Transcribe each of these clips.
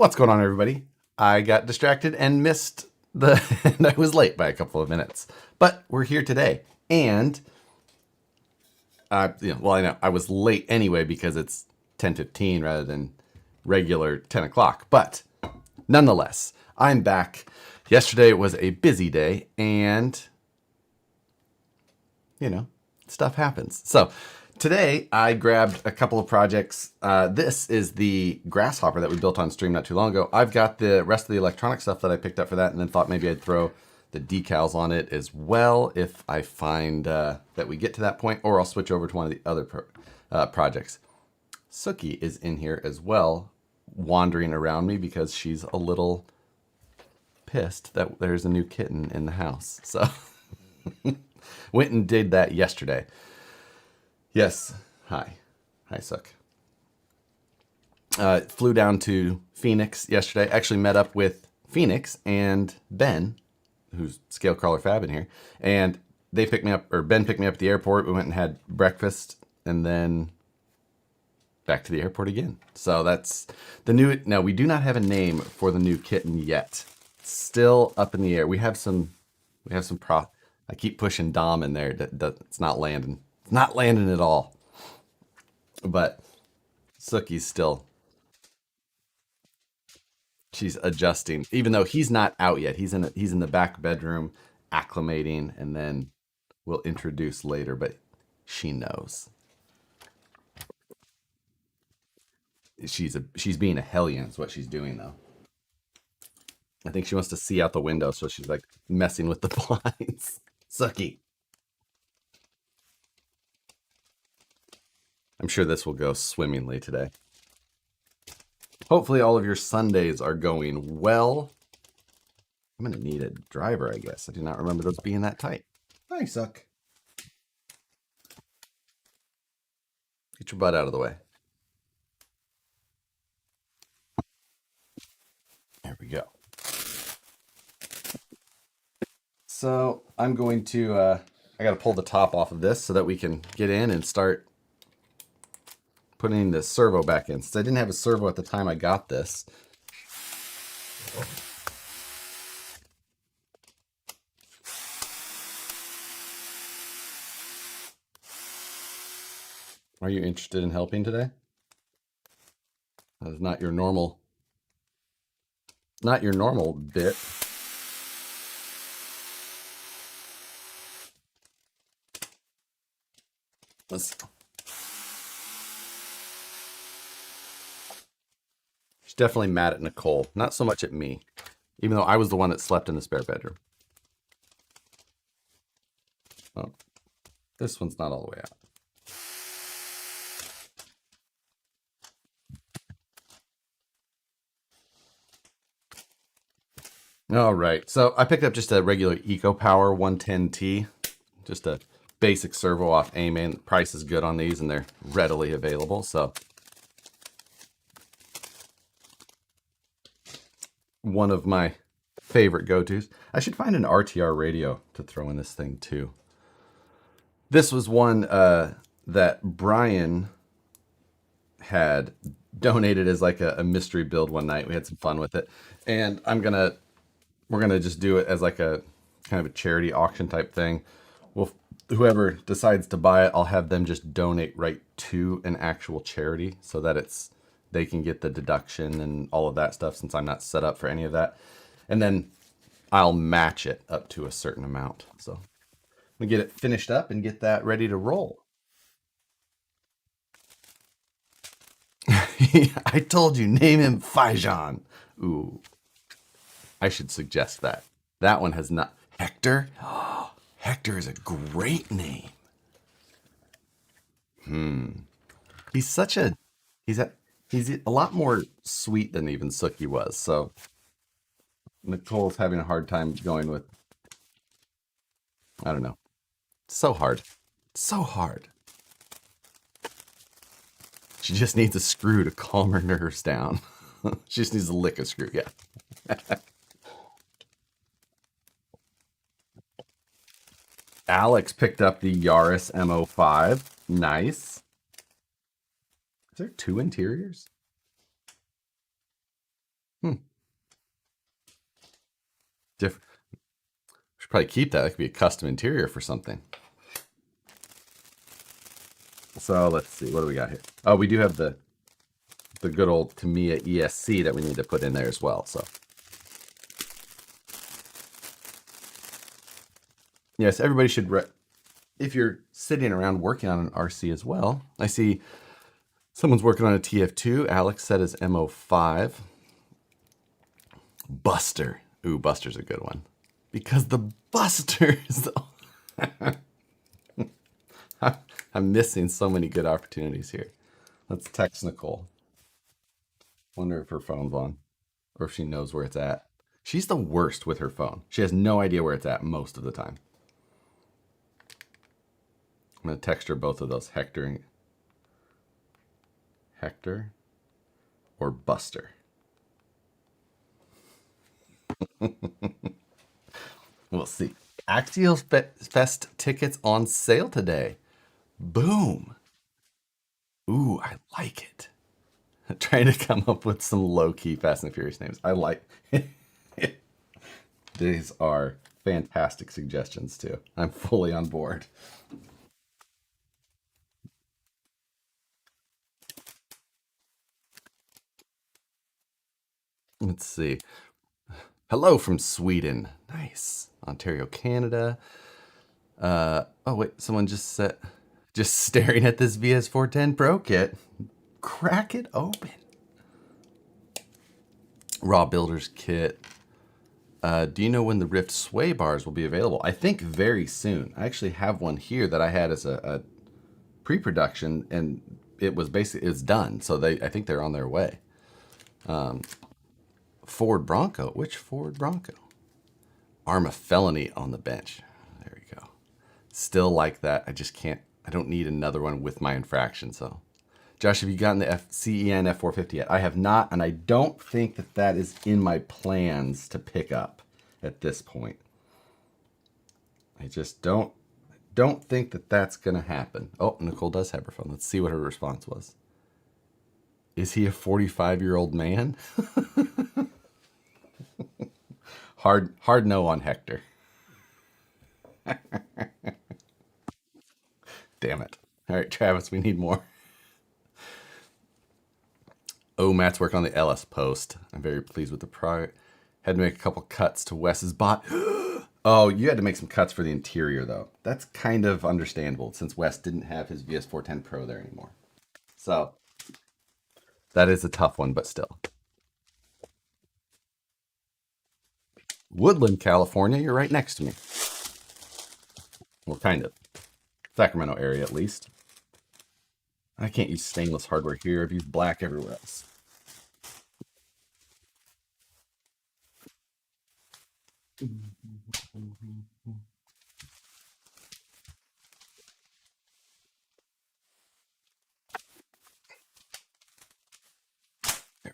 What's going on, everybody? I got distracted and missed the, and I was late by a couple of minutes, but we're here today. And, well, I know I was late anyway because it's 10:15 rather than regular 10 o'clock. But nonetheless, I'm back. Yesterday was a busy day, and stuff happens. So today I grabbed a couple of projects. This is the Grasshopper that we built on stream not too long ago. I've got the rest of the electronic stuff that I picked up for that, and then thought maybe I'd throw the decals on it as well if I find that we get to that point, or I'll switch over to one of the other projects. Suki is in here as well, wandering around me because she's a little pissed that there's a new kitten in the house. So went and did that yesterday. Yes. Hi, Sook. Flew down to Phoenix yesterday. Actually met up with Phoenix and Ben, who's Scale Crawler Fab in here. And they picked me up, or Ben picked me up at the airport. We went and had breakfast and then back to the airport again. So that's the new. Now, we do not have a name for the new kitten yet. Still up in the air. We have some I keep pushing Dom in there. It's not landing. It's not landing at all. But Suki's still, she's adjusting, even though he's not out yet. He's in the back bedroom acclimating, and then we'll introduce later, but she knows. She's being a hellion is what she's doing, though. I think she wants to see out the window, so she's like messing with the blinds. Suki. I'm sure this will go swimmingly today. Hopefully all of your Sundays are going well. I'm going to need a driver, I guess. I do not remember those being that tight. Hi, Suck. Get your butt out of the way. There we go. So I'm going to, I got to pull the top off of this so that we can get in and start putting the servo back in. Since I didn't have a servo at the time I got this. Are you interested in helping today? That is not your normal bit. She's definitely mad at Nicole. Not so much at me, even though I was the one that slept in the spare bedroom. Oh, this one's not all the way out. All right, so I picked up just a regular EcoPower 110T, just a basic servo off AMAN. The price is good on these, and they're readily available. So one of my favorite go-tos. I should find an RTR radio to throw in this thing too. This was one that Brian had donated as like a mystery build one night. We had some fun with it, and we're gonna just do it as like a kind of a charity auction type thing. Well, whoever decides to buy it, I'll have them just donate right to an actual charity so that they can get the deduction and all of that stuff, since I'm not set up for any of that. And then I'll match it up to a certain amount. So I'm gonna get it finished up and get that ready to roll. I told you, name him Fajan. Ooh. I should suggest that. That one has not. Hector? Hector is a great name. He's a lot more sweet than even Suki was. So Nicole's having a hard time going with, I don't know. It's so hard. So hard. She just needs a screw to calm her nerves down. She just needs to lick a screw, yeah. Alex picked up the Yaris MO5. Nice. Is there two interiors? Diff Should probably keep that. That could be a custom interior for something. So let's see. What do we got here? Oh, we do have the good old Tamiya ESC that we need to put in there as well. So yes, everybody should. If you're sitting around working on an RC as well, I see someone's working on a TF2. Alex said his MO5. Buster. Ooh, Buster's a good one. Because the Busters. I'm missing so many good opportunities here. Let's text Nicole. Wonder if her phone's on or if she knows where it's at. She's the worst with her phone. She has no idea where it's at most of the time. I'm going to text her both of those, Hector or Buster. We'll see. Axial Fest tickets on sale today. Boom. Ooh, I like it. Trying to come up with some low-key Fast and Furious names. I like These are fantastic suggestions too. I'm fully on board. Let's see. Hello from Sweden. Nice. Ontario, Canada. Oh wait, someone just said, just staring at this VS410 Pro kit. Crack it open. Raw Builders kit. Do you know when the Rift sway bars will be available? I think very soon. I actually have one here that I had as a pre-production, and it was basically, it's done. So I think they're on their way. Ford Bronco. Which Ford Bronco? Arma Felony on the bench. There we go. Still like that. I just can't. I don't need another one with my infraction. So, Josh, have you gotten the CEN F450 yet? I have not, and I don't think that is in my plans to pick up at this point. I just don't think that that's going to happen. Oh, Nicole does have her phone. Let's see what her response was. Is he a 45-year-old man? Hard no on Hector. Damn it. All right, Travis, we need more. Oh, Matt's working on the LS post. I'm very pleased with the product. Had to make a couple cuts to Wes's bot. Oh, you had to make some cuts for the interior, though. That's kind of understandable since Wes didn't have his VS410 Pro there anymore. So, that is a tough one, but still. Woodland, California. You're right next to me. Well, kind of. Sacramento area, at least. I can't use stainless hardware here. I've used black everywhere else. There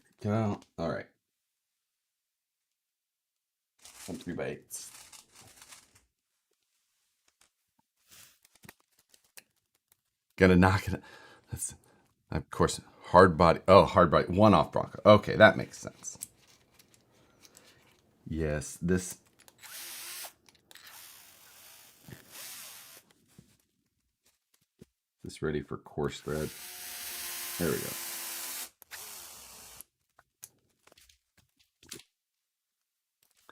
we go. All right. 1 3/8. Gonna knock it. That's, of course, hard body. Oh, hard body. One off Bronco. Okay, that makes sense. Yes, this. This ready for course thread. There we go.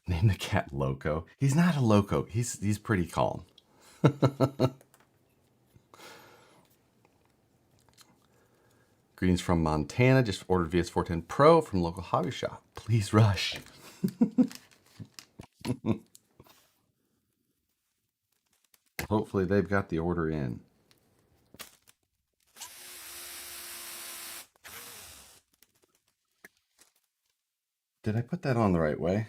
Name the cat Loco. He's not a loco. He's pretty calm. Greetings from Montana. Just ordered VS410 Pro from local hobby shop. Please rush. Hopefully they've got the order in. Did I put that on the right way?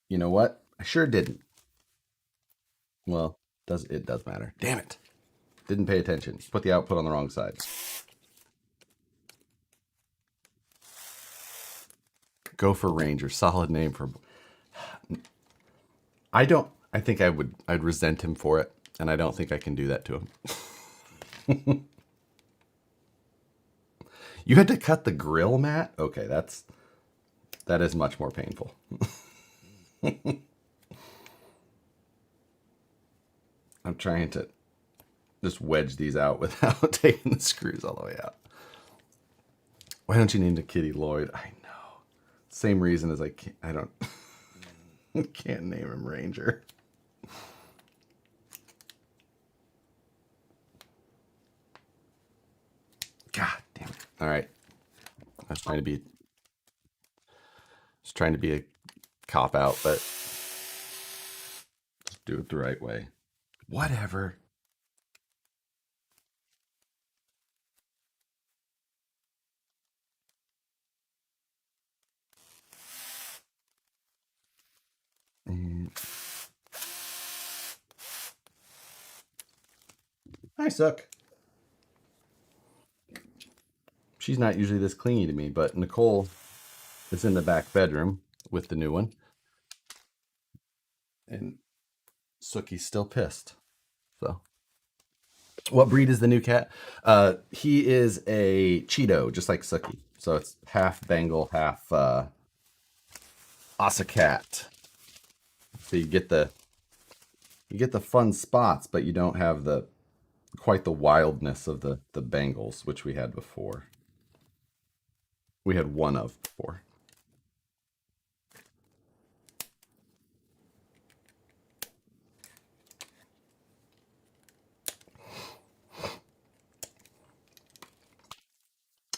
You know what? I sure didn't. Well, it does matter. Damn it. Didn't pay attention. Put the output on the wrong side. Gopher Ranger. Solid name for... I think I'd resent him for it, and I don't think I can do that to him. You had to cut the grill, Matt? Okay, that is much more painful. I'm trying to just wedge these out without taking the screws all the way out. Why don't you name the kitty Lloyd? I know. Same reason as I don't can't name him Ranger. God damn it. All right. I was trying to be a cop out, but just do it the right way. Whatever. And I suck. She's not usually this clingy to me, but Nicole is in the back bedroom with the new one. And Sookie's still pissed. So, what breed is the new cat? He is a Cheeto, just like Sookie. So it's half Bengal, half Cat. So you get the fun spots, but you don't have quite the wildness of the Bengals, which we had before. We had one of before.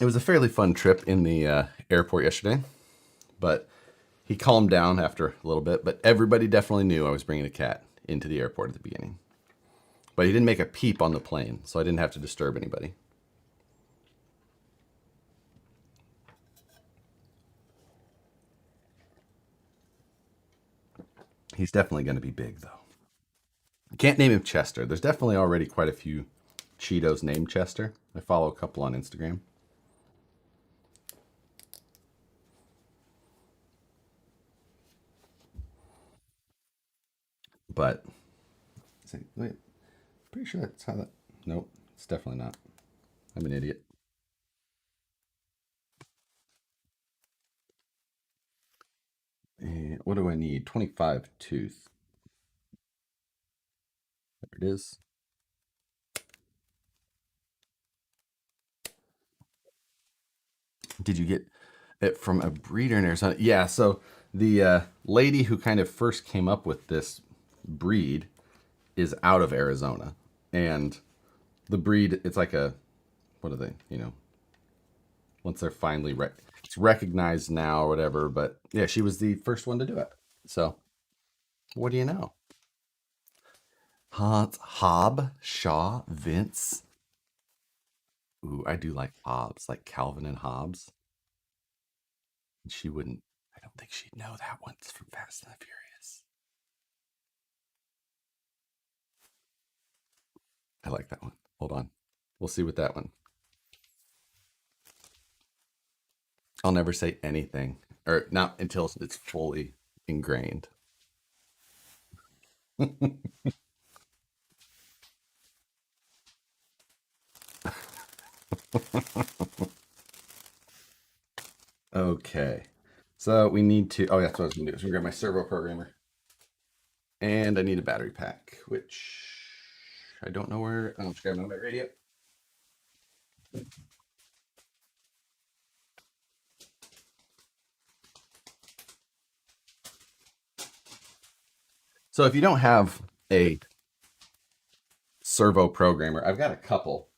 It was a fairly fun trip in the airport yesterday, but he calmed down after a little bit. But everybody definitely knew I was bringing a cat into the airport at the beginning. But he didn't make a peep on the plane, so I didn't have to disturb anybody. He's definitely going to be big, though. I can't name him Chester. There's definitely already quite a few Cheetos named Chester. I follow a couple on Instagram. But, wait, pretty sure that's how that. Nope, it's definitely not. I'm an idiot. And what do I need? 25 tooth. There it is. Did you get it from a breeder in Arizona? Yeah, so the lady who kind of first came up with this breed is out of Arizona. And the breed, it's like what are they, once they're finally, it's recognized now or whatever. But yeah, she was the first one to do it. So what do you know? Hob, Shaw, Vince. Ooh, I do like Hobbs, like Calvin and Hobbs. She wouldn't, I don't think she'd know that one's from Fast and the Furious. I like that one. Hold on. We'll see with that one. I'll never say anything, or not until it's fully ingrained. Okay. So we need to, oh, yeah, that's what I was going to do. So I'm going to grab my servo programmer. And I need a battery pack, which I don't know where. I'm just grabbing my radio. So if you don't have a servo programmer, I've got a couple.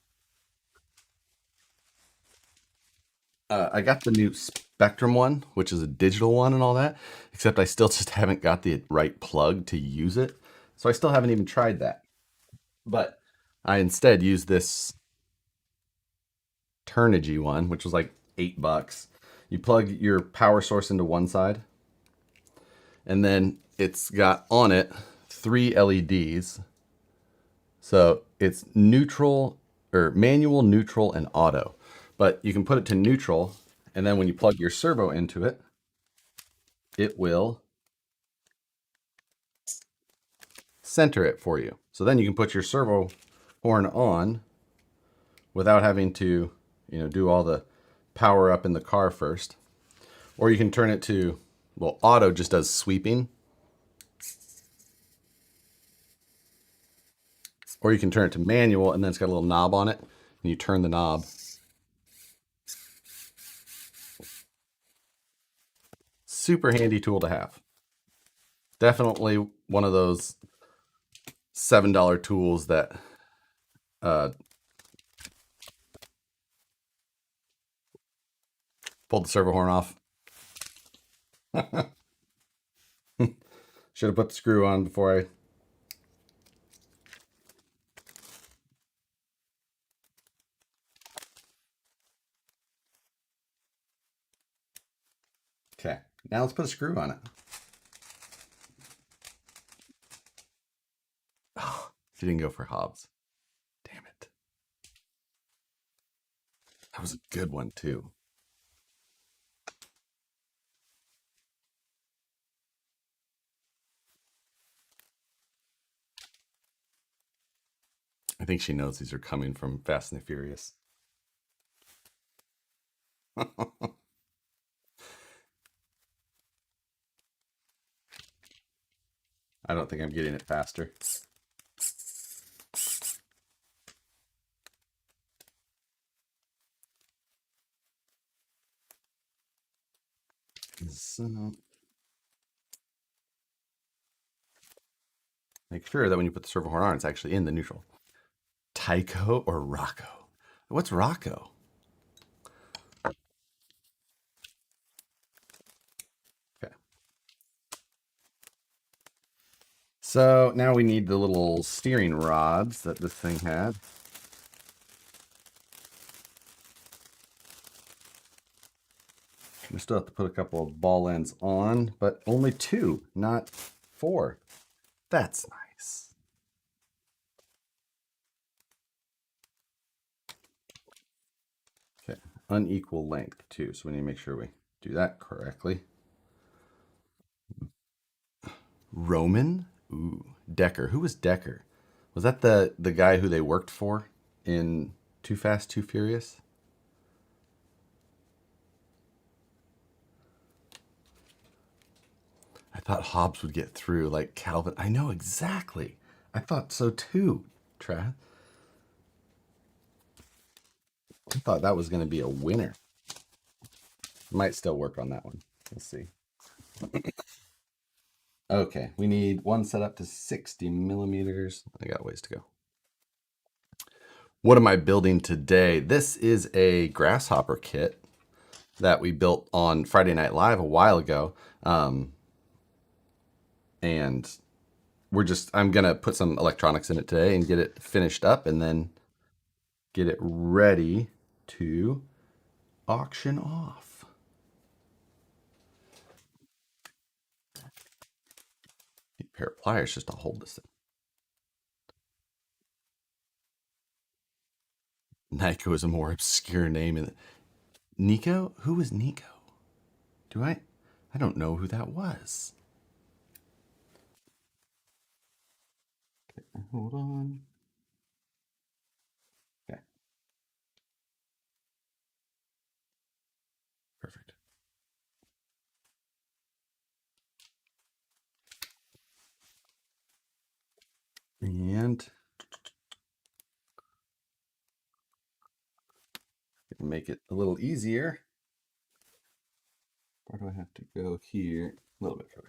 I got the new Spectrum one, which is a digital one and all that, except I still just haven't got the right plug to use it. So I still haven't even tried that. But I instead used this Turnigy one, which was like $8. You plug your power source into one side, and then it's got on it 3 LEDs. So it's neutral or manual, neutral, and auto. But you can put it to neutral, and then when you plug your servo into it, it will center it for you. So then you can put your servo horn on without having to, do all the power up in the car first. Or you can turn it to, well, auto just does sweeping. Or you can turn it to manual, and then it's got a little knob on it, and you turn the knob. Super handy tool to have. Definitely one of those $7 tools that pulled the servo horn off. Should have put the screw on before I... Okay, now let's put a screw on it. Oh, she didn't go for Hobbs. Damn it. That was a good one, too. I think she knows these are coming from Fast and the Furious. I don't think I'm getting it faster. So, make sure that when you put the servo horn on, it's actually in the neutral. Tycho or Rocco? What's Rocco? Okay. So now we need the little steering rods that this thing had. We still have to put a couple of ball ends on, but only 2, not 4. That's nice. Okay, unequal length too, so we need to make sure we do that correctly. Roman? Ooh, Decker. Who was Decker? Was that the guy who they worked for in Too Fast, Too Furious? I thought Hobbs would get through like Calvin. I know exactly. I thought so too, Trav. I thought that was going to be a winner. Might still work on that one. Let's see. Okay, we need one set up to 60 millimeters. I got ways to go. What am I building today? This is a Grasshopper kit that we built on Friday Night Live a while ago. And I'm going to put some electronics in it today and get it finished up and then get it ready to auction off. Need a pair of pliers just to hold this thing. Nico is a more obscure name. Nico? Who was Nico? I don't know who that was. Okay, hold on. Okay. Perfect. And make it a little easier. Where do I have to go here? A little bit further.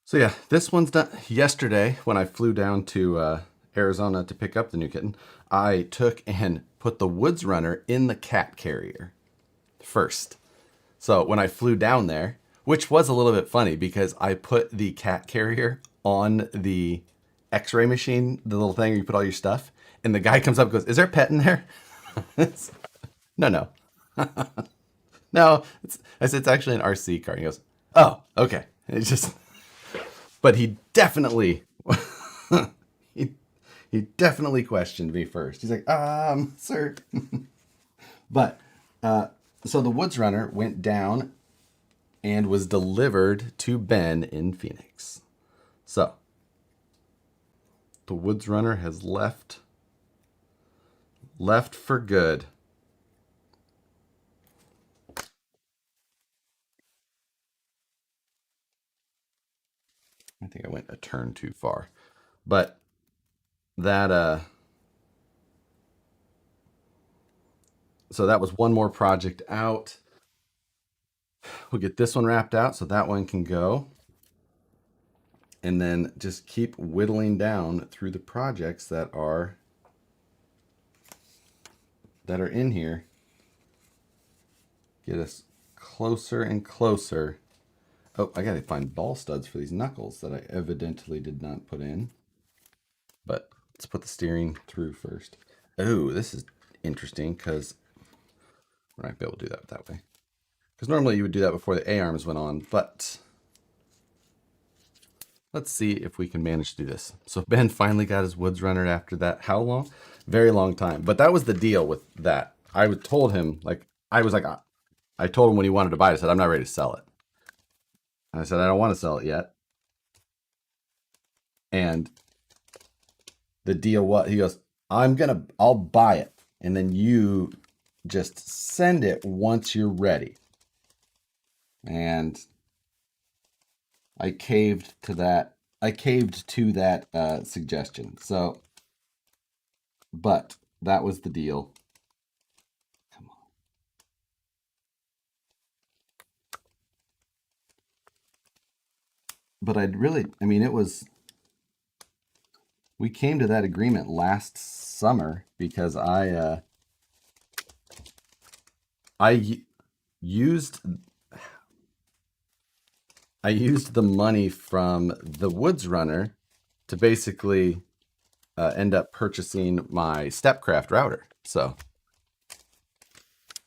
So yeah, this one's done. Yesterday, when I flew down to Arizona to pick up the new kitten, I took and put the Woods Runner in the cat carrier first. So when I flew down there, which was a little bit funny because I put the cat carrier on the X-ray machine, the little thing where you put all your stuff, and the guy comes up and goes, "Is there a pet in there?" No. No, I said, "It's actually an RC car." And he goes, "Oh, okay." And it's just, but he definitely, he definitely questioned me first. He's like, "Sir." But, so the Woods Runner went down and was delivered to Ben in Phoenix. So, the Woods Runner has left for good. I think I went a turn too far. But that so that was one more project out. We'll get this one wrapped out so that one can go. And then just keep whittling down through the projects that are in here. Get us closer and closer. Oh, I gotta find ball studs for these knuckles that I evidently did not put in. But let's put the steering through first. Oh, this is interesting because we're not gonna be able to do that way. Because normally you would do that before the A-arms went on, but let's see if we can manage to do this. So Ben finally got his woods runner after that. How long? Very long time. But that was the deal with that. I told him, I told him when he wanted to buy it, I said, I'm not ready to sell it. And I said, I don't want to sell it yet. And the deal was, he goes, I'll buy it. And then you just send it once you're ready. And I caved to that. Suggestion. So, but that was the deal. Come on. But we came to that agreement last summer because I used the money from the Woods Runner to basically end up purchasing my Stepcraft router. So,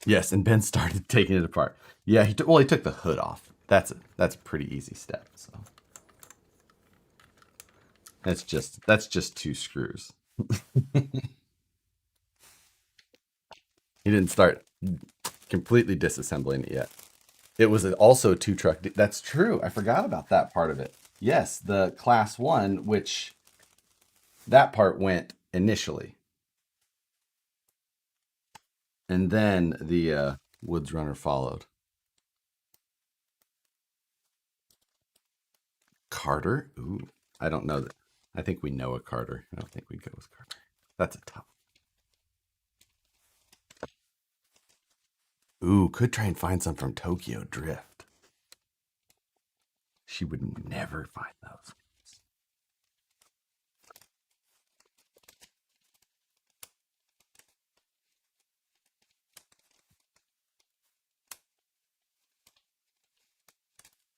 yes, and Ben started taking it apart. Yeah, he took the hood off. That's a pretty easy step. So that's just 2 screws. He didn't start completely disassembling it yet. It was also a 2-truck. That's true. I forgot about that part of it. Yes, the class 1, which that part went initially. And then the Woods Runner followed. Carter? Ooh, I don't know that. I think we know a Carter. I don't think we'd go with Carter. That's a tough. Ooh, could try and find some from Tokyo Drift. She would never find those.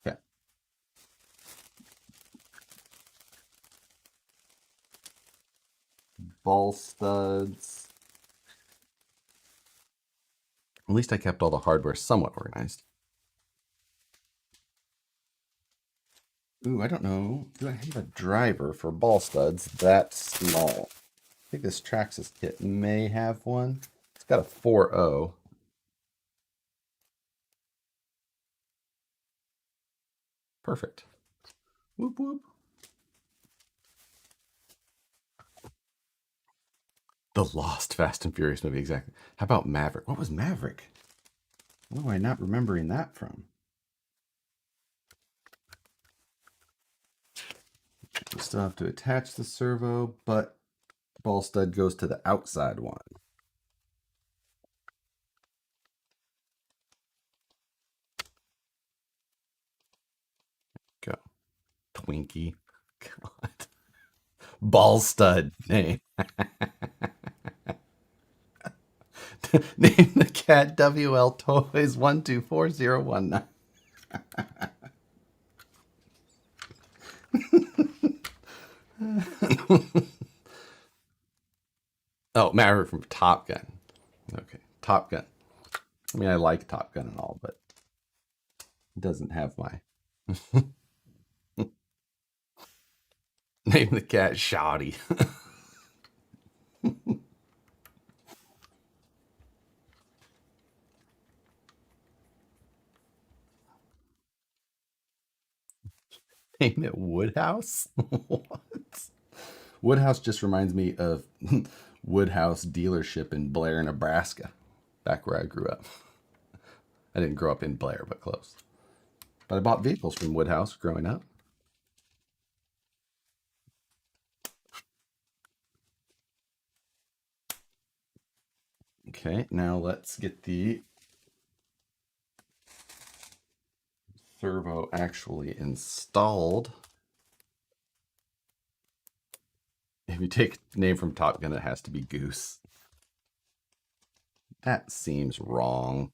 Okay. Ball studs. At least I kept all the hardware somewhat organized. Ooh, I don't know. Do I have a driver for ball studs that small? I think this Traxxas kit may have one. It's got a 4.0. Perfect. Whoop, whoop. The Lost Fast and Furious movie, exactly. How about Maverick? What was Maverick? What am I not remembering that from? We still have to attach the servo, but ball stud goes to the outside one. Go. Twinkie. God. Ball stud name. Name the cat WL Toys 124019. Oh, Maverick from Top Gun. Okay, Top Gun. I mean, I like Top Gun and all, but it doesn't have my name the cat Shoddy. Name it Woodhouse? What? Woodhouse just reminds me of Woodhouse dealership in Blair, Nebraska, back where I grew up. I didn't grow up in Blair, but close. But I bought vehicles from Woodhouse growing up. Okay, now let's get the servo actually installed. If you take name from Top Gun, it has to be Goose. That seems wrong.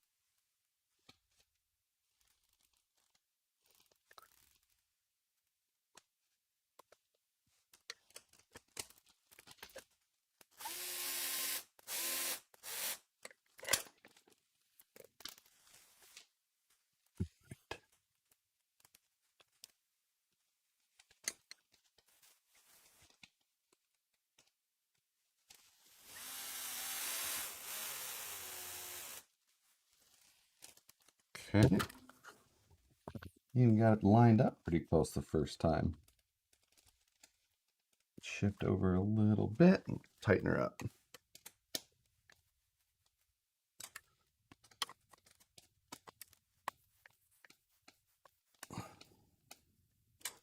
Okay. Even got it lined up pretty close the first time. Shift over a little bit and tighten her up.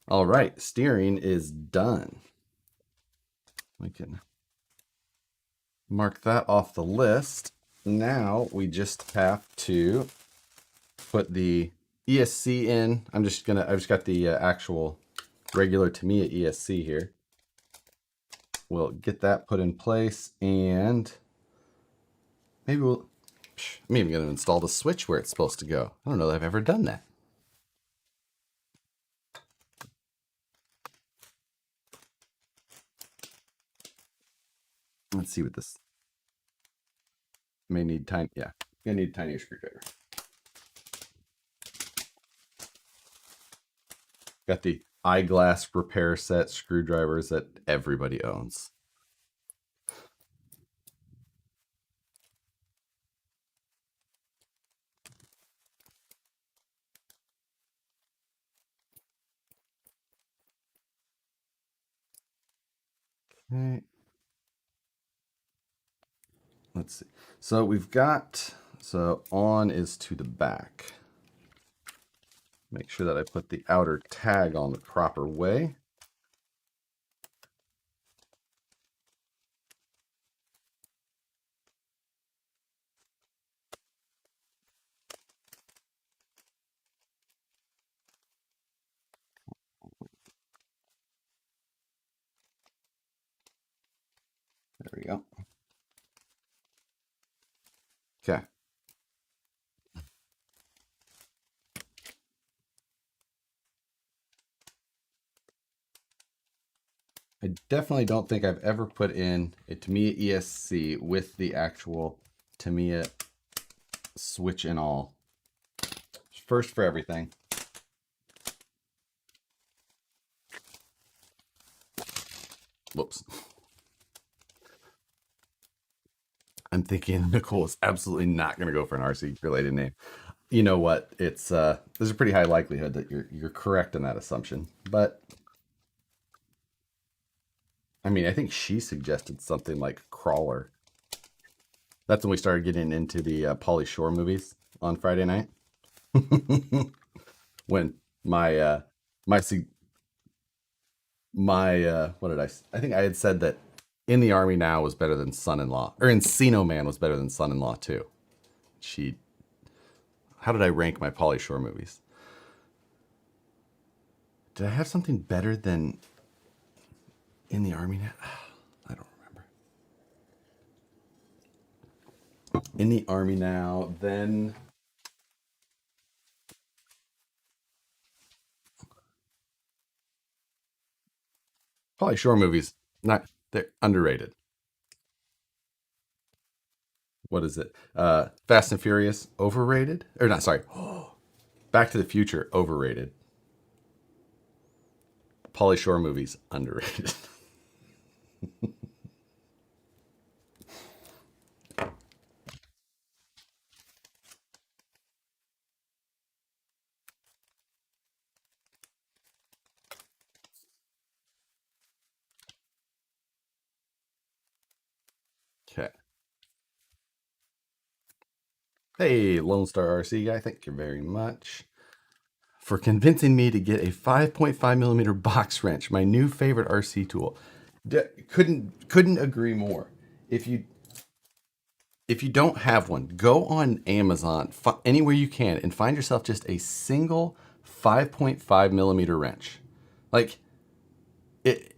All right, steering is done. We can mark that off the list. Now we just have to put the ESC in. I just got the actual regular Tamiya ESC here. We'll get that put in place, and maybe I'm even going to install the switch where it's supposed to go. I don't know that I've ever done that. Let's see what this may need. Tiny, yeah, gonna need a tinier screwdriver. Got the eyeglass repair set screwdrivers that everybody owns. Okay. Let's see. So we've got, so on is to the back. Make sure that I put the outer tag on the proper way. There we go. Okay. I definitely don't think I've ever put in a Tamiya ESC with the actual Tamiya switch and all. First for everything. Whoops. I'm thinking Nicole is absolutely not going to go for an RC related name. You know what? It's there's a pretty high likelihood that you're correct in that assumption. But I mean, I think she suggested something like Crawler. That's when we started getting into the Pauly Shore movies on Friday night. When my what did I think I had said that In the Army Now was better than Son-in-Law, or Encino Man was better than Son-in-Law too. How did I rank my Pauly Shore movies? Did I have something better than In the Army Now? I don't remember. In the Army Now, then Pauly Shore movies, they're underrated. What is it? Fast and Furious, overrated? Or not, sorry. Back to the Future, overrated. Pauly Shore movies, underrated. Okay. Hey, Lone Star RC guy, thank you very much for convincing me to get a 5.5 millimeter box wrench, my new favorite RC tool. Couldn't agree more. If you if you don't have one, go on Amazon, anywhere you can, and find yourself just a single 5.5 millimeter wrench. Like it,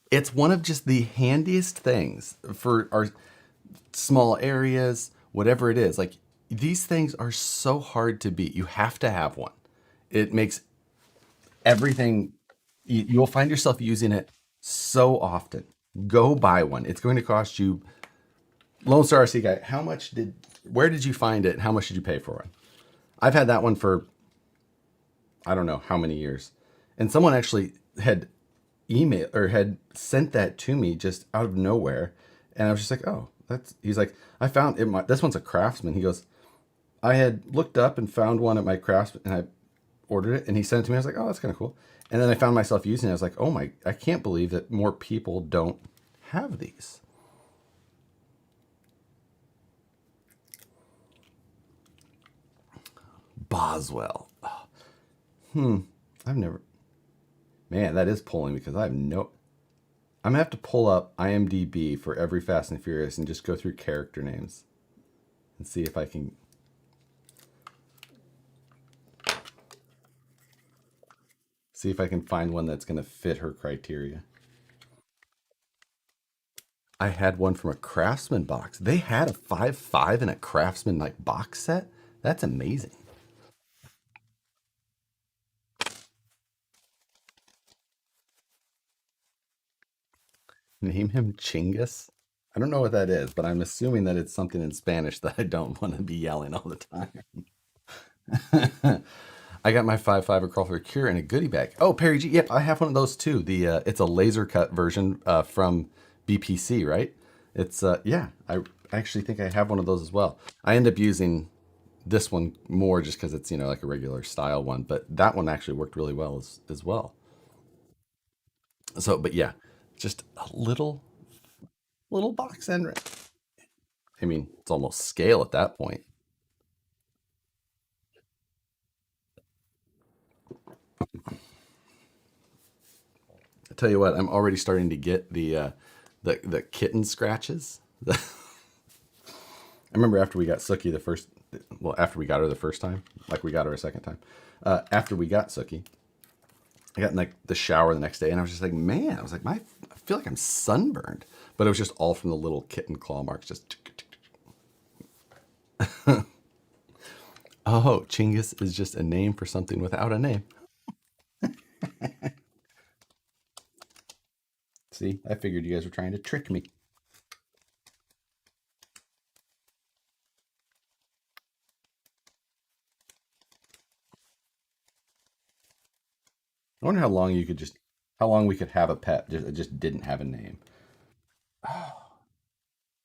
it's one of just the handiest things for our small areas, whatever it is. Like these things are so hard to beat. You have to have one. It makes everything, you'll find yourself using it so often. Go buy one. It's going to cost you, Lone Star RC guy, where did you find it? How much did you pay for it? I've had that one for, I don't know how many years. And someone actually had had sent that to me just out of nowhere. And I was just like, oh, he's like, I found it. This one's a Craftsman. He goes, I had looked up and found one at my Craftsman and I ordered it and he sent it to me. I was like, oh, that's kind of cool. And then I found myself using it. I was like, oh my, I can't believe that more people don't have these. Boswell. I've never, man, that is pulling because I have no, I'm gonna have to pull up IMDb for every Fast and Furious and just go through character names and see if I can. See if I can find one that's gonna fit her criteria. I had one from a Craftsman box. They had a 5.5 in a Craftsman like box set. That's amazing. Name him Chingus. I don't know what that is, but I'm assuming that it's something in Spanish that I don't want to be yelling all the time. I got my 5.5 Crawl for a Cure in a goodie bag. Oh, Perry G. Yep, I have one of those too. It's a laser cut version from BPC, right? It's yeah. I actually think I have one of those as well. I end up using this one more just because it's like a regular style one, but that one actually worked really well as well. So, but yeah, just a little box end. I mean, it's almost scale at that point. I tell you what, I'm already starting to get the kitten scratches. I remember after we got Sookie after we got her the first time, like we got her a second time. After we got Sookie, I got in like the shower the next day, and I was just like, man, I was like, I feel like I'm sunburned, but it was just all from the little kitten claw marks. Just oh, Chingus is just a name for something without a name. See, I figured you guys were trying to trick me. I wonder how long we could have a pet. It just didn't have a name.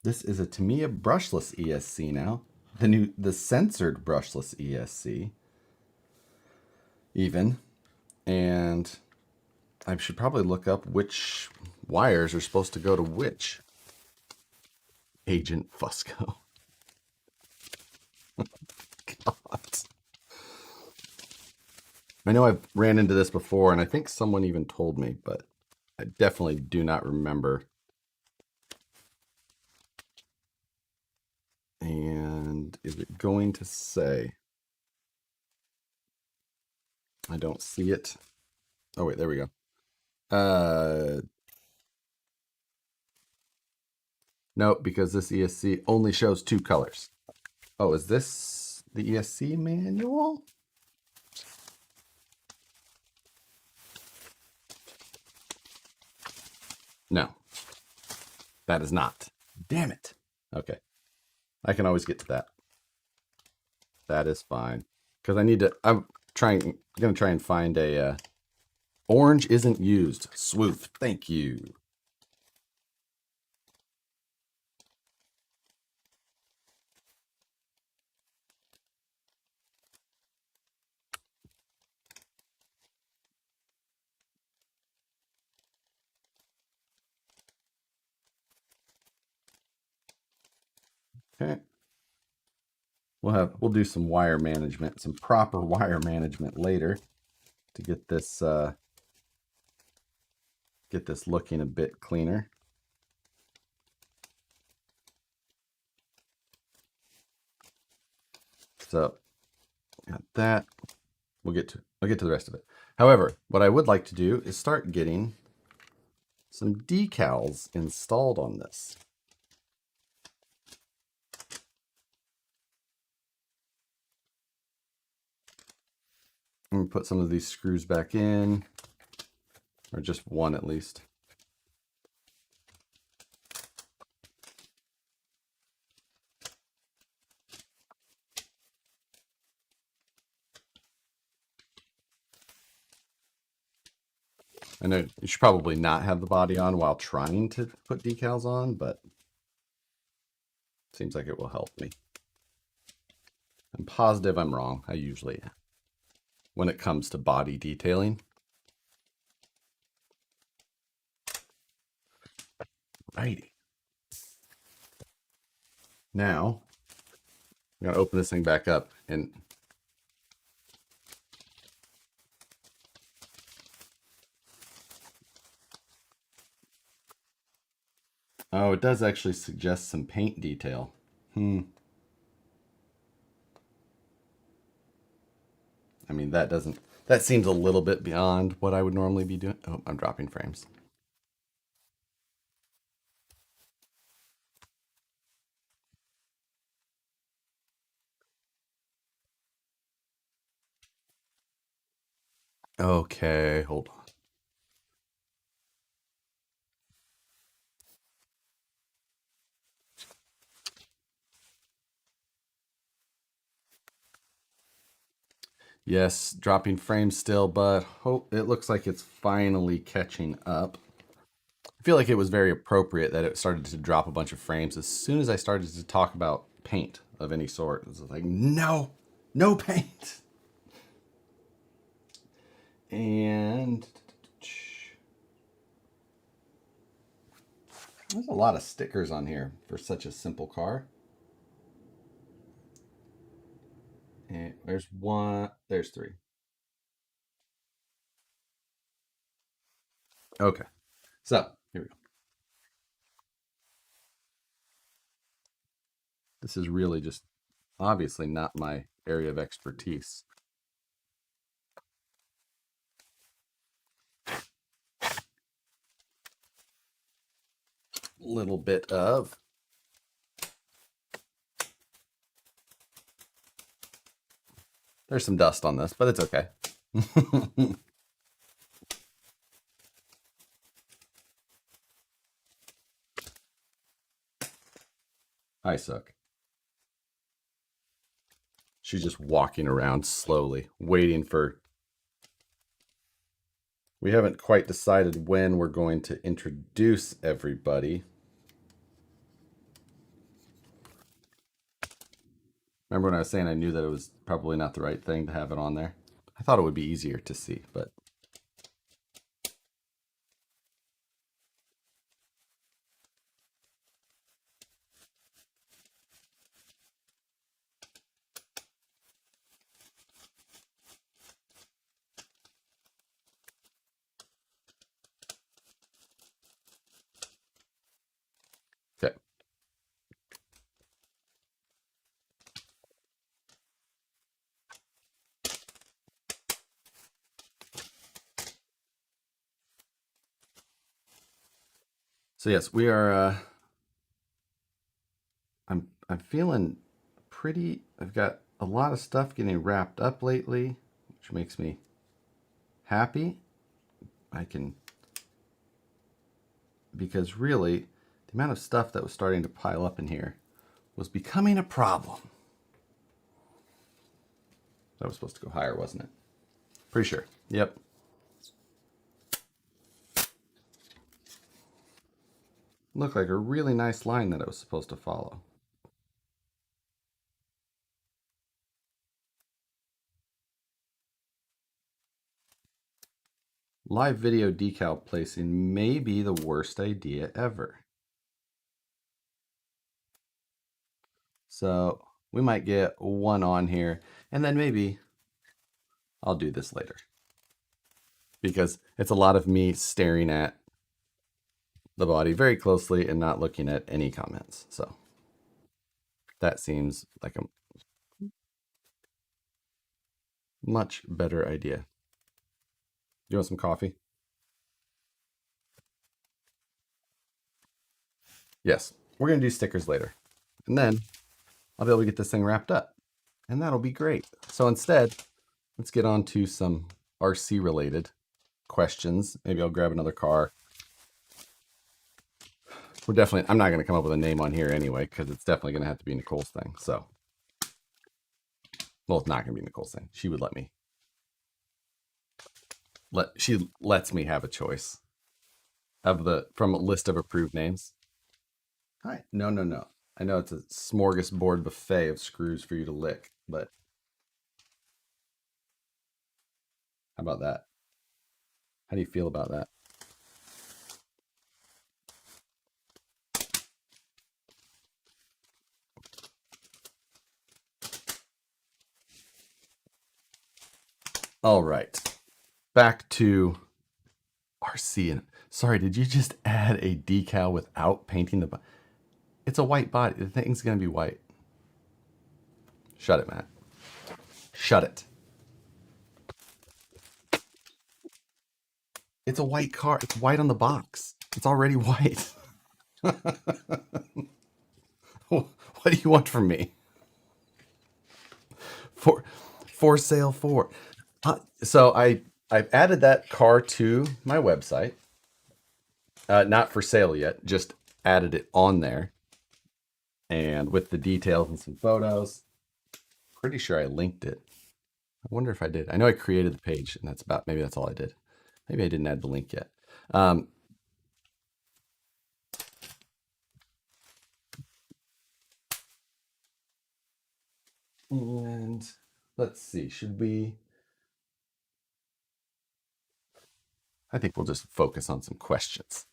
This is a Tamiya brushless ESC now. The censored brushless ESC, even. And I should probably look up which wires are supposed to go to which. Agent Fusco. God. I know I've ran into this before, and I think someone even told me, but I definitely do not remember. And is it going to say? I don't see it. Oh, wait, there we go. Nope, because this ESC only shows two colors. Oh, is this the ESC manual? No, that is not. Damn it. Okay. I can always get to that. That is fine. Because I'm gonna try and find a, orange isn't used. Swoof, thank you. Okay. We'll do some wire management, some proper wire management later to get this looking a bit cleaner. So got that. I'll get to the rest of it. However, what I would like to do is start getting some decals installed on this. I'm gonna put some of these screws back in, or just one at least. I know you should probably not have the body on while trying to put decals on, but it seems like it will help me. I'm positive I'm wrong. I usually am when it comes to body detailing. Righty. Now, I'm going to open this thing back up and oh, it does actually suggest some paint detail. I mean, that seems a little bit beyond what I would normally be doing. Oh, I'm dropping frames. Okay, hold on. Yes, dropping frames still, but it looks like it's finally catching up. I feel like it was very appropriate that it started to drop a bunch of frames as soon as I started to talk about paint of any sort. It was like, no, no paint. And there's a lot of stickers on here for such a simple car. And there's one, there's three. Okay, so here we go. This is really just obviously not my area of expertise. Little bit of there's some dust on this, but it's okay. I suck. She's just walking around slowly, waiting for. We haven't quite decided when we're going to introduce everybody. Remember when I was saying I knew that it was probably not the right thing to have it on there? I thought it would be easier to see, but. Okay. So yes, we are. I'm feeling pretty. I've got a lot of stuff getting wrapped up lately, which makes me happy. I can, because really, the amount of stuff that was starting to pile up in here was becoming a problem. That was supposed to go higher, wasn't it? Pretty sure. Yep. Looked like a really nice line that it was supposed to follow. Live video decal placing may be the worst idea ever. So we might get one on here, and then maybe I'll do this later. Because it's a lot of me staring at the body very closely and not looking at any comments. So that seems like Much better idea. You want some coffee? Yes. We're going to do stickers later. And then I'll be able to get this thing wrapped up. And that'll be great. So instead, let's get on to some RC related questions. Maybe I'll grab another car. I'm not going to come up with a name on here anyway, because it's definitely going to have to be Nicole's thing. So, well, it's not going to be Nicole's thing. She would let me. She lets me have a choice from a list of approved names. Hi. No, no, no. I know it's a smorgasbord buffet of screws for you to lick, but how about that? How do you feel about that? All right. Back to RC. And sorry, did you just add a decal without painting the body? It's a white body. The thing's going to be white. Shut it, Matt. Shut it. It's a white car. It's white on the box. It's already white. What do you want from me? For sale for. So I've added that car to my website. Not for sale yet. Just added it on there. And with the details and some photos. Pretty sure I linked it. I wonder if I did. I know I created the page, and maybe that's all I did. Maybe I didn't add the link yet. And let's see, I think we'll just focus on some questions.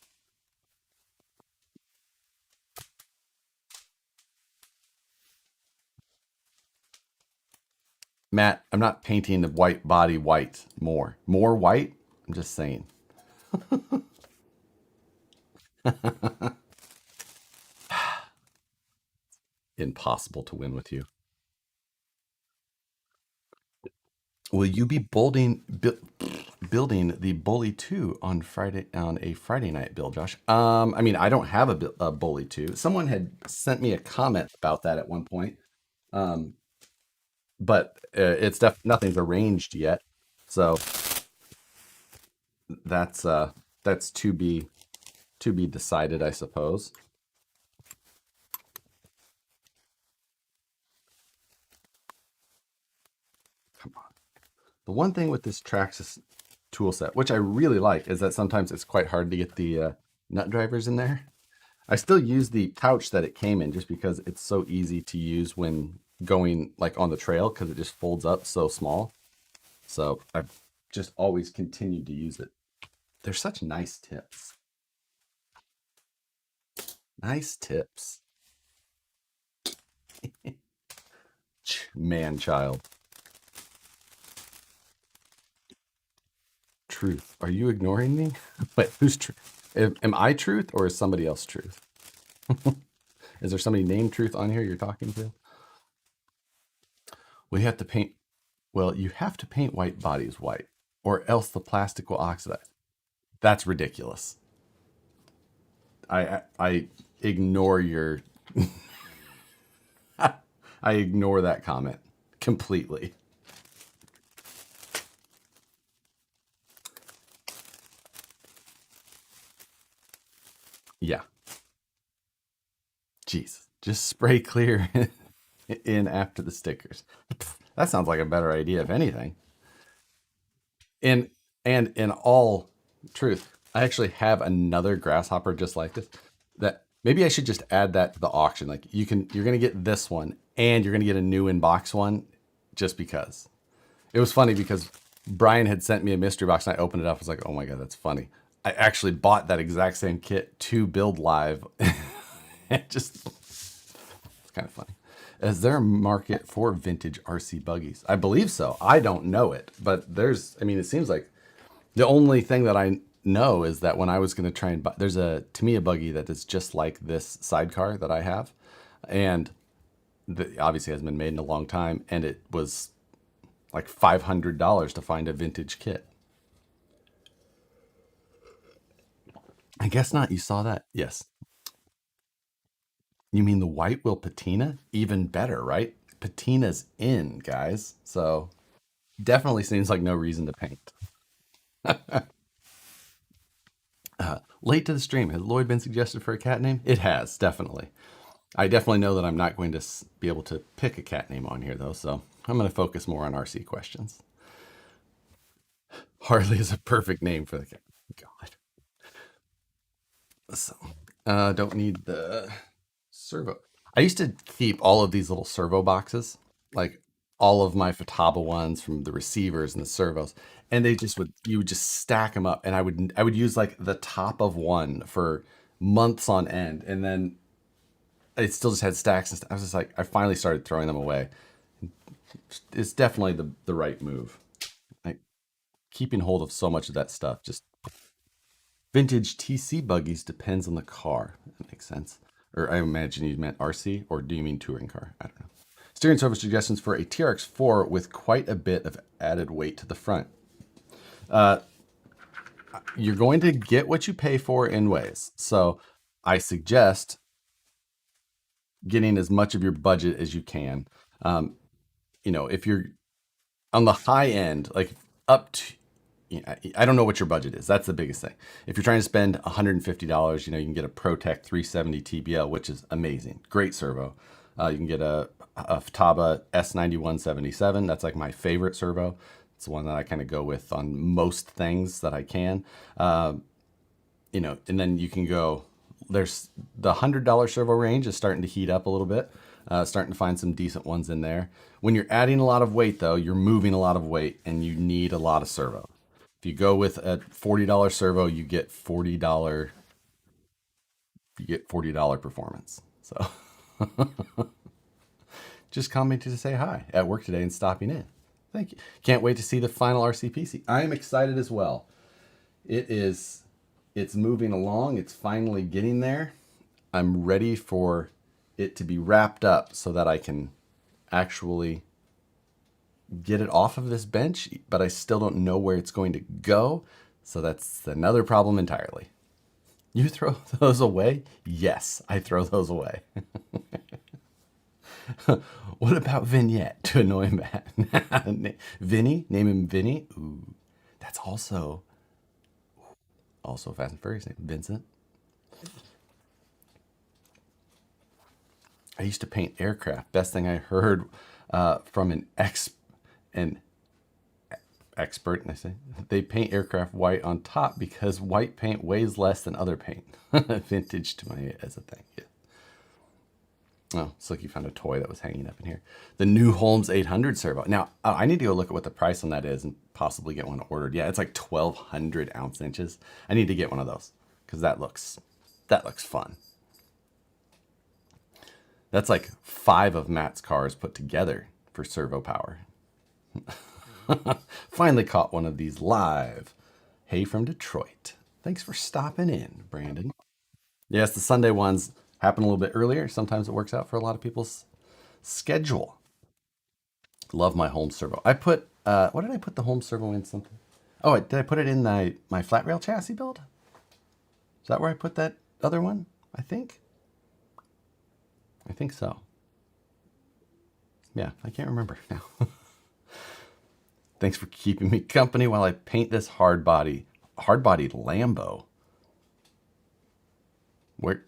Matt, I'm not painting the white body white more. More white? I'm just saying. Impossible to win with you. Will you be building the Bully 2 on a Friday night build, Josh? I mean, I don't have a Bully 2. Someone had sent me a comment about that at one point. But nothing's arranged yet. So that's to be decided, I suppose. Come on. The one thing with this Traxxas tool set, which I really like, is that sometimes it's quite hard to get the nut drivers in there. I still use the pouch that it came in just because it's so easy to use when going like on the trail, because it just folds up so small. So I've just always continued to use it. They're such nice tips. Nice tips. Man child. Truth. Are you ignoring me? Wait, who's truth? Am I truth or is somebody else truth? Is there somebody named Truth on here you're talking to? We have to paint. Well, you have to paint white bodies white, or else the plastic will oxidize. That's ridiculous. I ignore your. I ignore that comment completely. Yeah. Jeez. Just spray clear in after the stickers. That sounds like a better idea, if anything. And in all truth, I actually have another Grasshopper just like this. That maybe I should just add that to the auction. Like you're gonna get this one, and you're gonna get a new in-box one, just because. It was funny because Brian had sent me a mystery box, and I opened it up. I was like, oh my god, that's funny. I actually bought that exact same kit to build live. It's kind of funny. Is there a market for vintage RC buggies? I believe so. I don't know it, but it seems like the only thing that I know is that when I was going to try and buy, there's a Tamiya buggy that is just like this sidecar that I have. And obviously hasn't been made in a long time. And it was like $500 to find a vintage kit. I guess not. You saw that? Yes. You mean the white wheel patina? Even better, right? Patina's in, guys. So definitely seems like no reason to paint. Late to the stream. Has Lloyd been suggested for a cat name? It has, definitely. I definitely know that I'm not going to be able to pick a cat name on here, though, so I'm going to focus more on RC questions. Harley is a perfect name for the cat. God. So, don't need the servo. I used to keep all of these little servo boxes, like all of my Futaba ones from the receivers and the servos, and they just would you would just stack them up, and I would use like the top of one for months on end, and then it still just had stacks and stuff. I was just like, I finally started throwing them away. It's definitely the right move. Like keeping hold of so much of that stuff. Just vintage TC buggies depends on the car. That makes sense. Or I imagine you meant RC, or do you mean touring car? I don't know. Steering servo suggestions for a TRX4 with quite a bit of added weight to the front. You're going to get what you pay for in ways. So I suggest getting as much of your budget as you can. If you're on the high end, like up to, I don't know what your budget is. That's the biggest thing. If you're trying to spend $150, you can get a ProTech 370 TBL, which is amazing. Great servo. You can get a Futaba S9177. That's like my favorite servo. It's the one that I kind of go with on most things that I can. And then you can go, there's the $100 servo range is starting to heat up a little bit. Starting to find some decent ones in there. When you're adding a lot of weight, though, you're moving a lot of weight and you need a lot of servo. If you go with a $40 servo, you get $40 performance. So just commenting to say hi at work today and stopping in. Thank you. Can't wait to see the final RCPC. I am excited as well. It's moving along. It's finally getting there. I'm ready for it to be wrapped up so that I can actually get it off of this bench, but I still don't know where it's going to go. So that's another problem entirely. You throw those away? Yes, I throw those away. What about Vignette to annoy Matt? Vinny? Name him Vinny? Ooh, that's also Fast and Furious name. Vincent. I used to paint aircraft. Best thing I heard from an expert, and I say they paint aircraft white on top because white paint weighs less than other paint. Vintage to my as a thing. Yeah. Oh, looks like you found a toy that was hanging up in here. The new Holmes 800 servo. Now, I need to go look at what the price on that is and possibly get one ordered. Yeah, it's like 1,200 ounce inches. I need to get one of those because that looks fun. That's like 5 of Matt's cars put together for servo power. Finally caught one of these live. Hey from Detroit. Thanks for stopping in, Brandon. Yes, the Sunday ones happen a little bit earlier. Sometimes it works out for a lot of people's schedule. Love my home servo. I put, what did I put the home servo in something? Oh, did I put it in my flat rail chassis build? Is that where I put that other one? I think so. Yeah, I can't remember now. Thanks for keeping me company while I paint this hard-body Lambo. Where?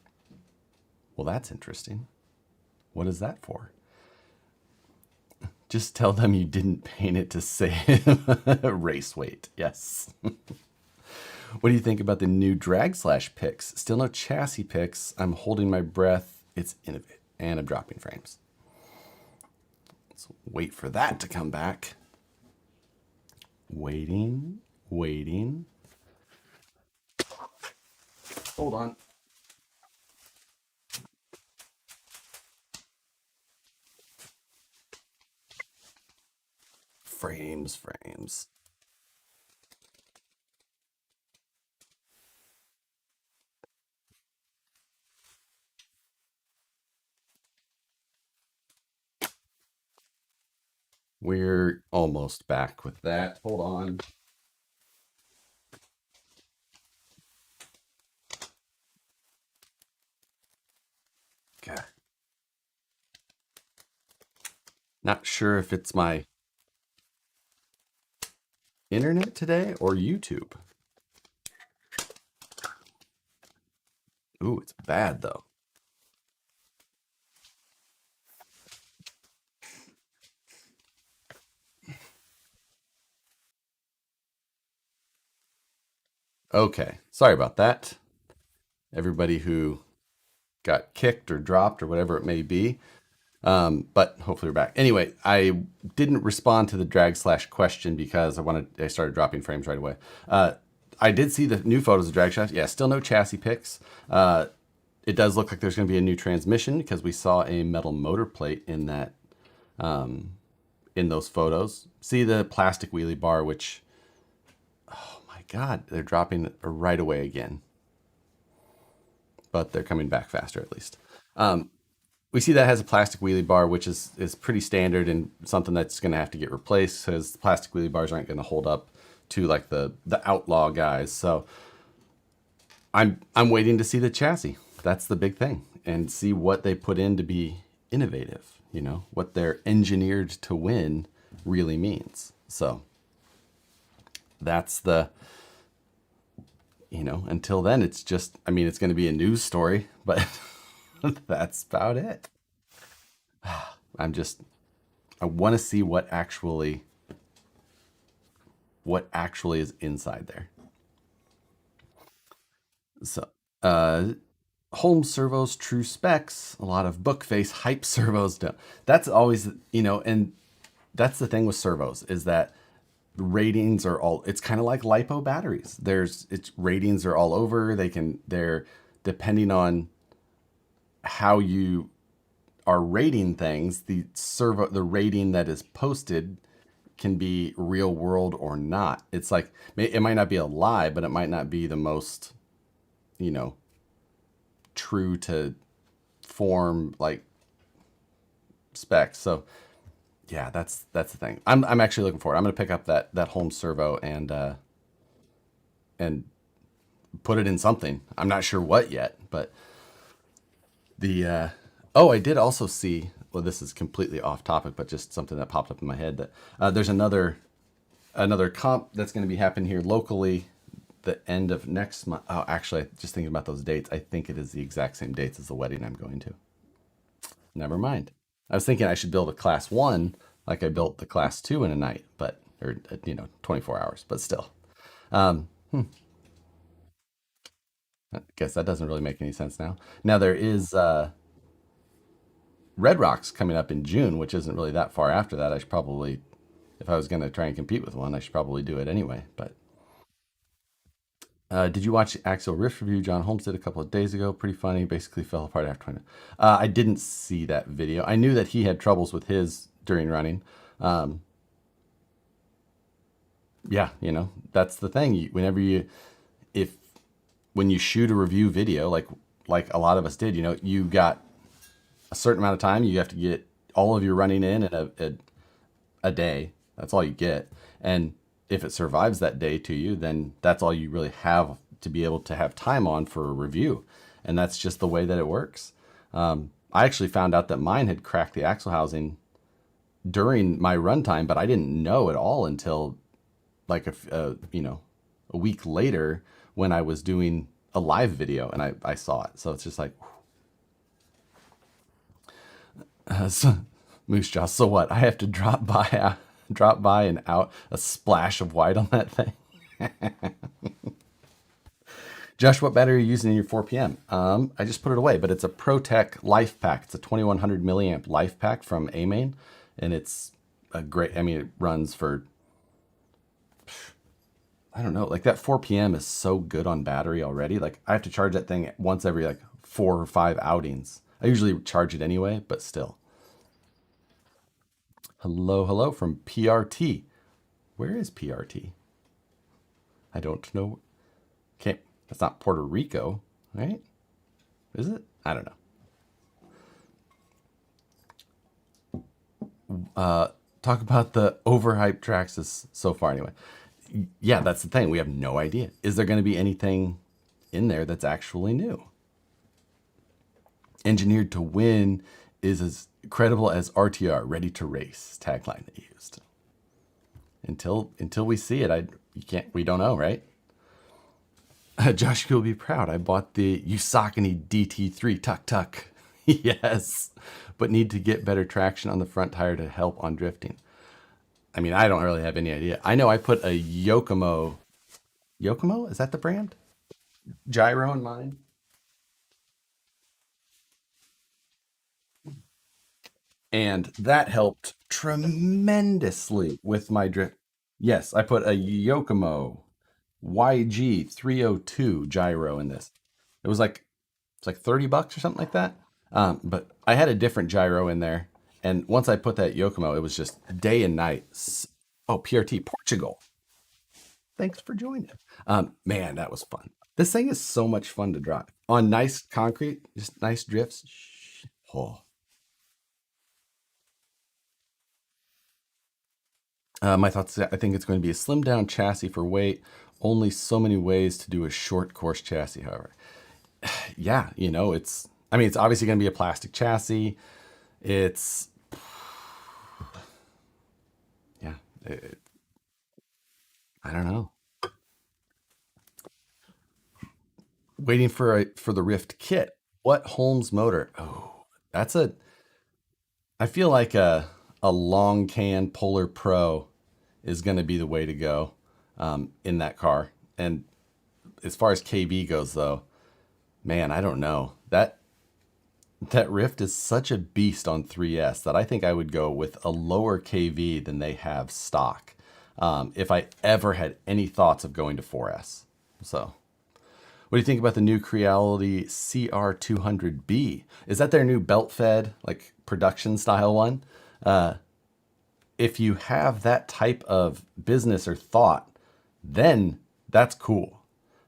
Well, that's interesting. What is that for? Just tell them you didn't paint it to save race weight. Yes. What do you think about the new drag slash picks? Still no chassis picks. I'm holding my breath. It's innovative. And I'm dropping frames. Let's wait for that to come back. Waiting. Hold on. Frames. We're almost back with that. Hold on. Okay. Not sure if it's my internet today or YouTube. Ooh, it's bad though. Okay. Sorry about that. Everybody who got kicked or dropped or whatever it may be. But hopefully we're back. Anyway, I didn't respond to the drag slash question because I started dropping frames right away. I did see the new photos of drag shots. Yeah, still no chassis pics. It does look like there's going to be a new transmission because we saw a metal motor plate in that in those photos. See the plastic wheelie bar, which, oh my God, they're dropping right away again. But they're coming back faster at least. We see that has a plastic wheelie bar, which is pretty standard and something that's going to have to get replaced because plastic wheelie bars aren't going to hold up to like the outlaw guys. So I'm waiting to see the chassis. That's the big thing, and see what they put in to be innovative. You know what they're engineered to win really means. So that's the, until then it's just, I mean, it's going to be a news story, but that's about it. I want to see what actually is inside there. So, home servos, true specs, a lot of book face hype servos. That's always, and that's the thing with servos is that ratings are all, it's kind of like lipo batteries. It's ratings are all over. They're depending on how you are rating things, the rating that is posted can be real world or not. It's like it might not be a lie, but it might not be the most, you know, true to form like specs. So yeah, that's the thing. I'm actually looking forward. I'm gonna pick up that home servo and put it in something. I'm not sure what yet, but the oh, I did also see. Well, this is completely off topic, but just something that popped up in my head that there's another comp that's going to be happening here locally the end of next month. Oh, actually, just thinking about those dates, I think it is the exact same dates as the wedding I'm going to. Never mind. I was thinking I should build a class one like I built the class two in a night, but or 24 hours, but still. Um, I guess that doesn't really make any sense now. Now there is Red Rocks coming up in June, which isn't really that far after that. I should probably, if I was going to try and compete with one, I should probably do it anyway. But did you watch the Axel Rift review John Holmes did a couple of days ago? Pretty funny. Basically fell apart after 20. I didn't see that video. I knew that he had troubles with his during running. Um, yeah, that's the thing. If when you shoot a review video, like a lot of us did, you got a certain amount of time. You have to get all of your running in a day. That's all you get. And if it survives that day to you, then that's all you really have to be able to have time on for a review. And that's just the way that it works. I actually found out that mine had cracked the axle housing during my runtime, but I didn't know at all until like a week later when I was doing a live video and I saw it. So it's just like, so, Moose Jaw. So what? I have to drop by and out a splash of white on that thing. Josh, what battery are you using in your 4PM? I just put it away, but it's a ProTech Life Pack. It's a 2100 milliamp Life Pack from AMain, and it's a great. I mean, it runs for, I don't know, like that 4PM is so good on battery already. Like I have to charge that thing once every like 4 or 5 outings. I usually charge it anyway, but still. Hello, hello from PRT. Where is PRT? I don't know. Okay, that's not Puerto Rico, right? Is it? I don't know. talk about the overhyped tracks so far anyway. Yeah, that's the thing. We have no idea. Is there going to be anything in there that's actually new? Engineered to win is as credible as RTR, ready to race tagline they used. Until we see it, we don't know, right? Josh will be proud. I bought the Usakani DT3 Tuk Tuk. Yes, but need to get better traction on the front tire to help on drifting. I mean, I don't really have any idea. I know I put a Yokomo. Yokomo? Is that the brand? Gyro in mine. And that helped tremendously with my drift. Yes, I put a Yokomo YG302 gyro in this. It was like it's like $30 or something like that. But I had a different gyro in there, and once I put that Yokomo, it was just day and night. Oh, PRT Portugal. Thanks for joining. Man, that was fun. This thing is so much fun to drive on nice concrete, just nice drifts. Oh. My thoughts, I think it's going to be a slimmed down chassis for weight. Only so many ways to do a short course chassis, however. Yeah, I mean, it's obviously going to be a plastic chassis. It's, yeah, it, I don't know. Waiting for the Rift kit. What Holmes motor? Oh, that's I feel like a long can Polar Pro is going to be the way to go in that car. And as far as KB goes, though, man, I don't know. That Rift is such a beast on 3S that I think I would go with a lower KV than they have stock if I ever had any thoughts of going to 4S. So, what do you think about the new Creality CR200B? Is that their new belt fed, like production style one? If you have that type of business or thought, then that's cool.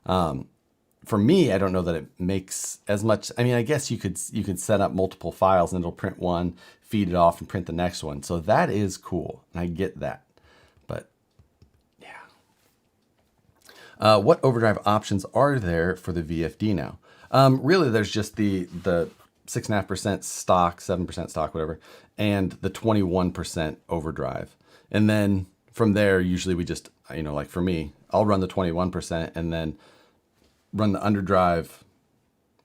For me, I don't know that it makes as much. I mean, I guess you could set up multiple files and it'll print one, feed it off, and print the next one. So that is cool, and I get that. But yeah, what overdrive options are there for the VFD now? Really, there's just the 6.5% stock, 7% stock, whatever, and the 21% overdrive, and then from there, usually we just like for me, I'll run the 21% and then run the underdrive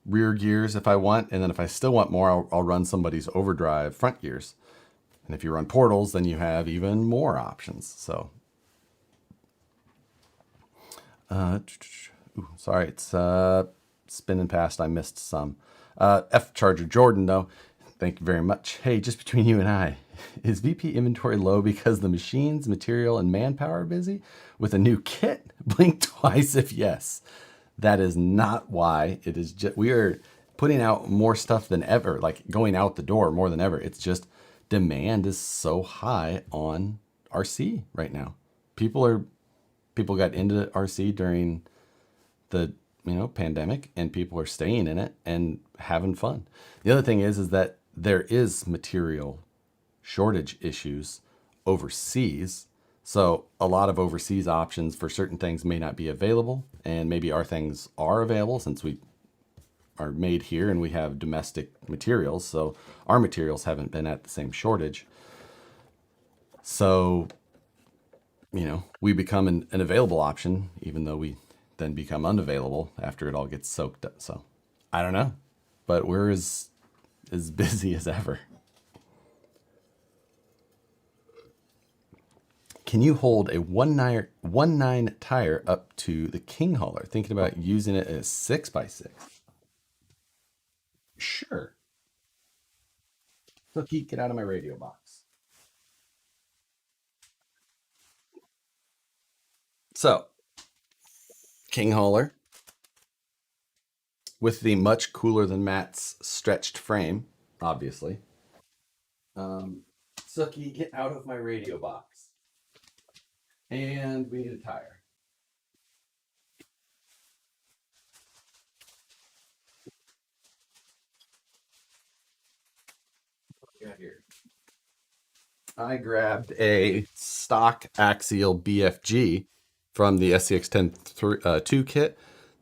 rear gears if I want, and then if I still want more, I'll run somebody's overdrive front gears. And if you run portals, then you have even more options. So, sorry, it's spinning past. I missed some. F Charger Jordan though, thank you very much. Hey, just between you and I, is VP inventory low because the machines, material, and manpower are busy with a new kit? Blink twice if yes. That is not why. It is just we are putting out more stuff than ever, like going out the door more than ever. It's just demand is so high on RC right now. People got into RC during the pandemic, and people are staying in it and having fun. The other thing is that there is material shortage issues overseas. So a lot of overseas options for certain things may not be available, and maybe our things are available since we are made here and we have domestic materials. So our materials haven't been at the same shortage. So, we become an available option, even though we then become unavailable after it all gets soaked up. So I don't know, but we're as busy as ever. Can you hold a 1.9 tire up to the king hauler? Thinking about using it as 6x6. Sure. So Keith, get out of my radio box. So king hauler with the much cooler than Matt's stretched frame, obviously. Suki, get out of my radio box. And we need a tire. What do we got here? I grabbed a stock axial BFG from the SCX-10 2 kit.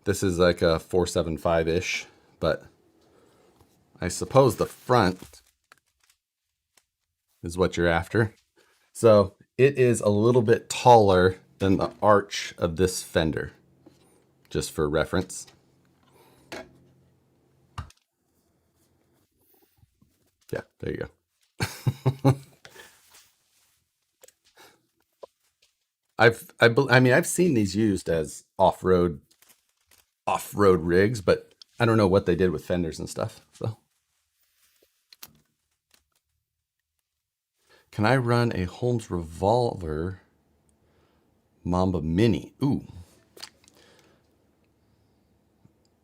This is like a 475-ish, but I suppose the front is what you're after. So it is a little bit taller than the arch of this fender, just for reference. Yeah, there you go. I mean I've seen these used as off-road rigs, but I don't know what they did with fenders and stuff. So can I run a Holmes Revolver Mamba Mini? Ooh,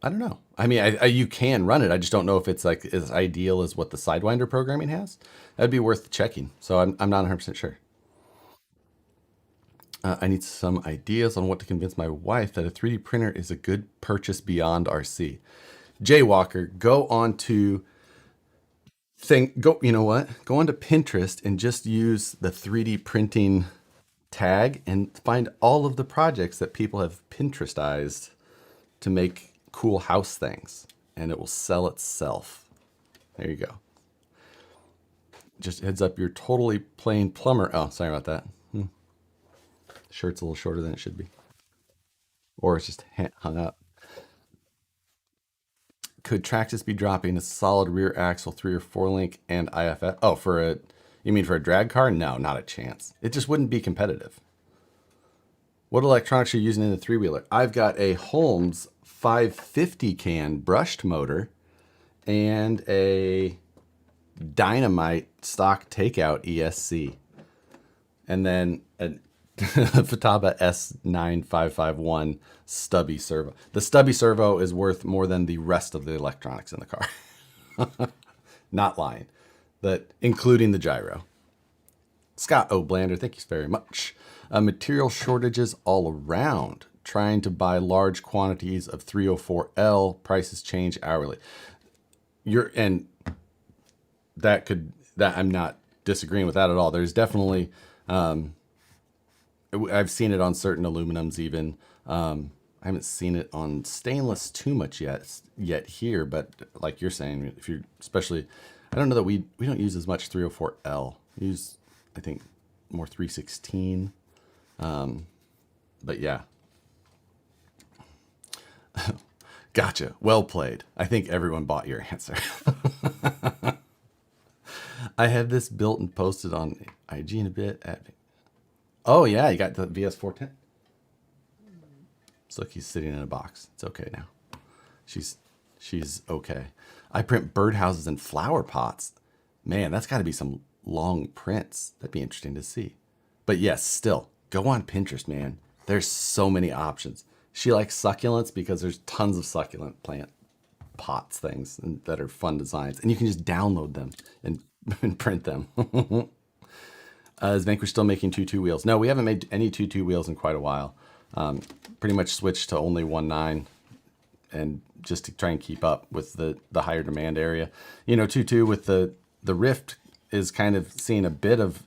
I don't know. I mean, you can run it. I just don't know if it's like as ideal as what the Sidewinder programming has. That'd be worth checking. So I'm not 100% sure. I need some ideas on what to convince my wife that a 3D printer is a good purchase beyond RC. Jaywalker, go on to you know what? Go on to Pinterest and just use the 3D printing tag and find all of the projects that people have Pinterestized to make cool house things, and it will sell itself. There you go. Just heads up, you're totally plain plumber. Oh, sorry about that. Shirt's a little shorter than it should be. Or it's just hung up. Could Traxxas be dropping a solid rear axle 3 or 4 link and IFF? Oh, you mean for a drag car? No, not a chance. It just wouldn't be competitive. What electronics are you using in the 3-wheeler? I've got a Holmes 550 can brushed motor and a Dynamite stock takeout ESC. And then a Futaba S9551 stubby servo. The stubby servo is worth more than the rest of the electronics in the car. Not lying. But including the gyro. Scott O'Blander, thank you very much. Material shortages all around. Trying to buy large quantities of 304L. Prices change hourly. And that I'm not disagreeing with that at all. There's definitely, I've seen it on certain aluminums even. I haven't seen it on stainless too much yet here, but like you're saying, if you're especially, I don't know that we don't use as much 304L. We use, I think, more 316. But yeah. Gotcha. Well played. I think everyone bought your answer. I have this built and posted on IG in a bit. Oh yeah, you got the VS410. So look, he's sitting in a box. It's okay now. She's okay. I print birdhouses and flower pots. Man, that's got to be some long prints. That'd be interesting to see. But yes, still, go on Pinterest, man. There's so many options. She likes succulents because there's tons of succulent plant pots things that are fun designs. And you can just download them and print them. Is Vanquish still making 2.2 wheels? No, we haven't made any 2.2 wheels in quite a while. Pretty much switched to only 1.9 and just to try and keep up with the higher demand area. You know, 2.2 with the Rift is kind of seeing a bit of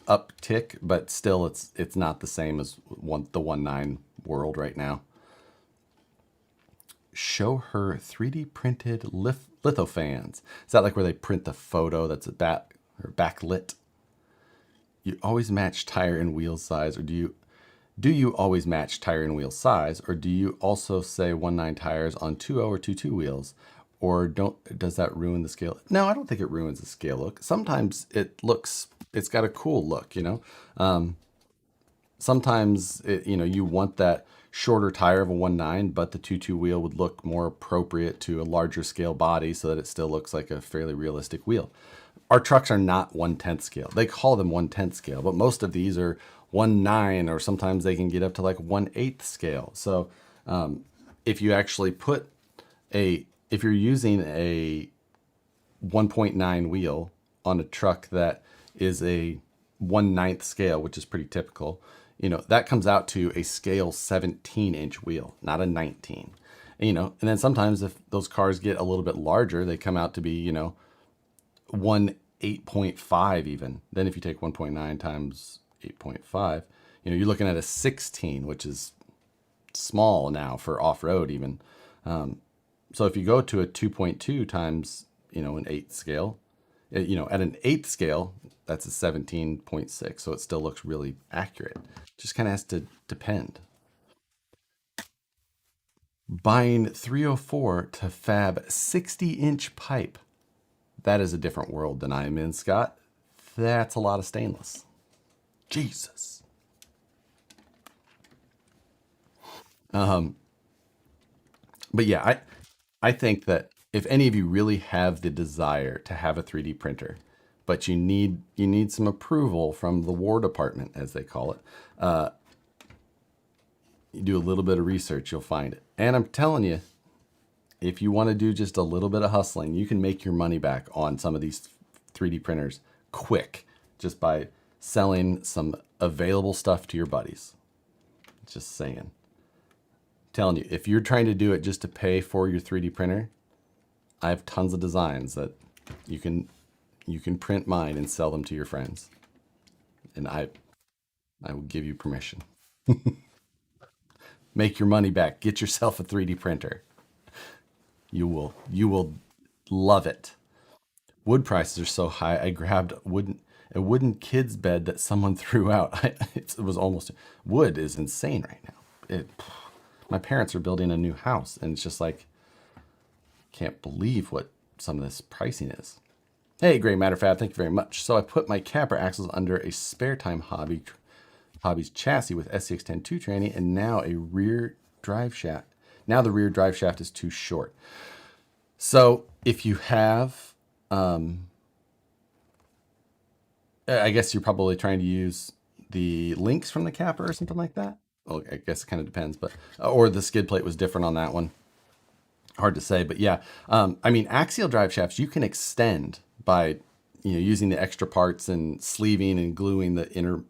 uptick, but still it's not the same as the 1.9 world right now. Show her 3D printed lithofans. Is that like where they print the photo that's backlit? You always match tire and wheel size, or do you always match tire and wheel size, or do you also say 1.9 tires on 2.0 or 2.2 wheels, or does that ruin the scale? No, I don't think it ruins the scale look. Sometimes it's got a cool look, you know. Sometimes you want that shorter tire of a 1.9, but the 2.2 wheel would look more appropriate to a larger scale body so that it still looks like a fairly realistic wheel. Our trucks are not 1/10 scale. They call them 1/10 scale, but most of these are 1.9, or sometimes they can get up to like 1/8 scale. So if you actually if you're using a 1.9 wheel on a truck that is a 1/9 scale, which is pretty typical, that comes out to a scale 17-inch wheel, not a 19. And then sometimes if those cars get a little bit larger, they come out to be, 8.5 even. Then if you take 1.9 times 8.5, you're looking at a 16, which is small now for off-road even. So if you go to a 2.2 times, an 8th scale, at an 8th scale, that's a 17.6. So it still looks really accurate. Just kind of has to depend. Buying 304 to fab 60-inch pipe. That is a different world than I am in, Scott. That's a lot of stainless. Jesus. But yeah, I think that if any of you really have the desire to have a 3D printer, but you need some approval from the War Department, as they call it, you do a little bit of research, you'll find it. And I'm telling you, if you want to do just a little bit of hustling, you can make your money back on some of these 3D printers quick just by selling some available stuff to your buddies. Just saying. Telling you, if you're trying to do it just to pay for your 3D printer, I have tons of designs that you can print mine and sell them to your friends. And I will give you permission. Make your money back. Get yourself a 3D printer. You will love it. Wood prices are so high. I grabbed a wooden kid's bed that someone threw out. It was almost, wood is insane right now. My parents are building a new house, and it's just like, can't believe what some of this pricing is. Hey, Gray Matter Fab, thank you very much. So I put my camper axles under a spare time hobby's chassis with SCX-10 tranny, and now a rear drive shaft. Now the rear drive shaft is too short. So if you have, I guess you're probably trying to use the links from the capper or something like that. Well, I guess it kind of depends, but or the skid plate was different on that one. Hard to say, but yeah. I mean, axial drive shafts you can extend by using the extra parts and sleeving and gluing the inner,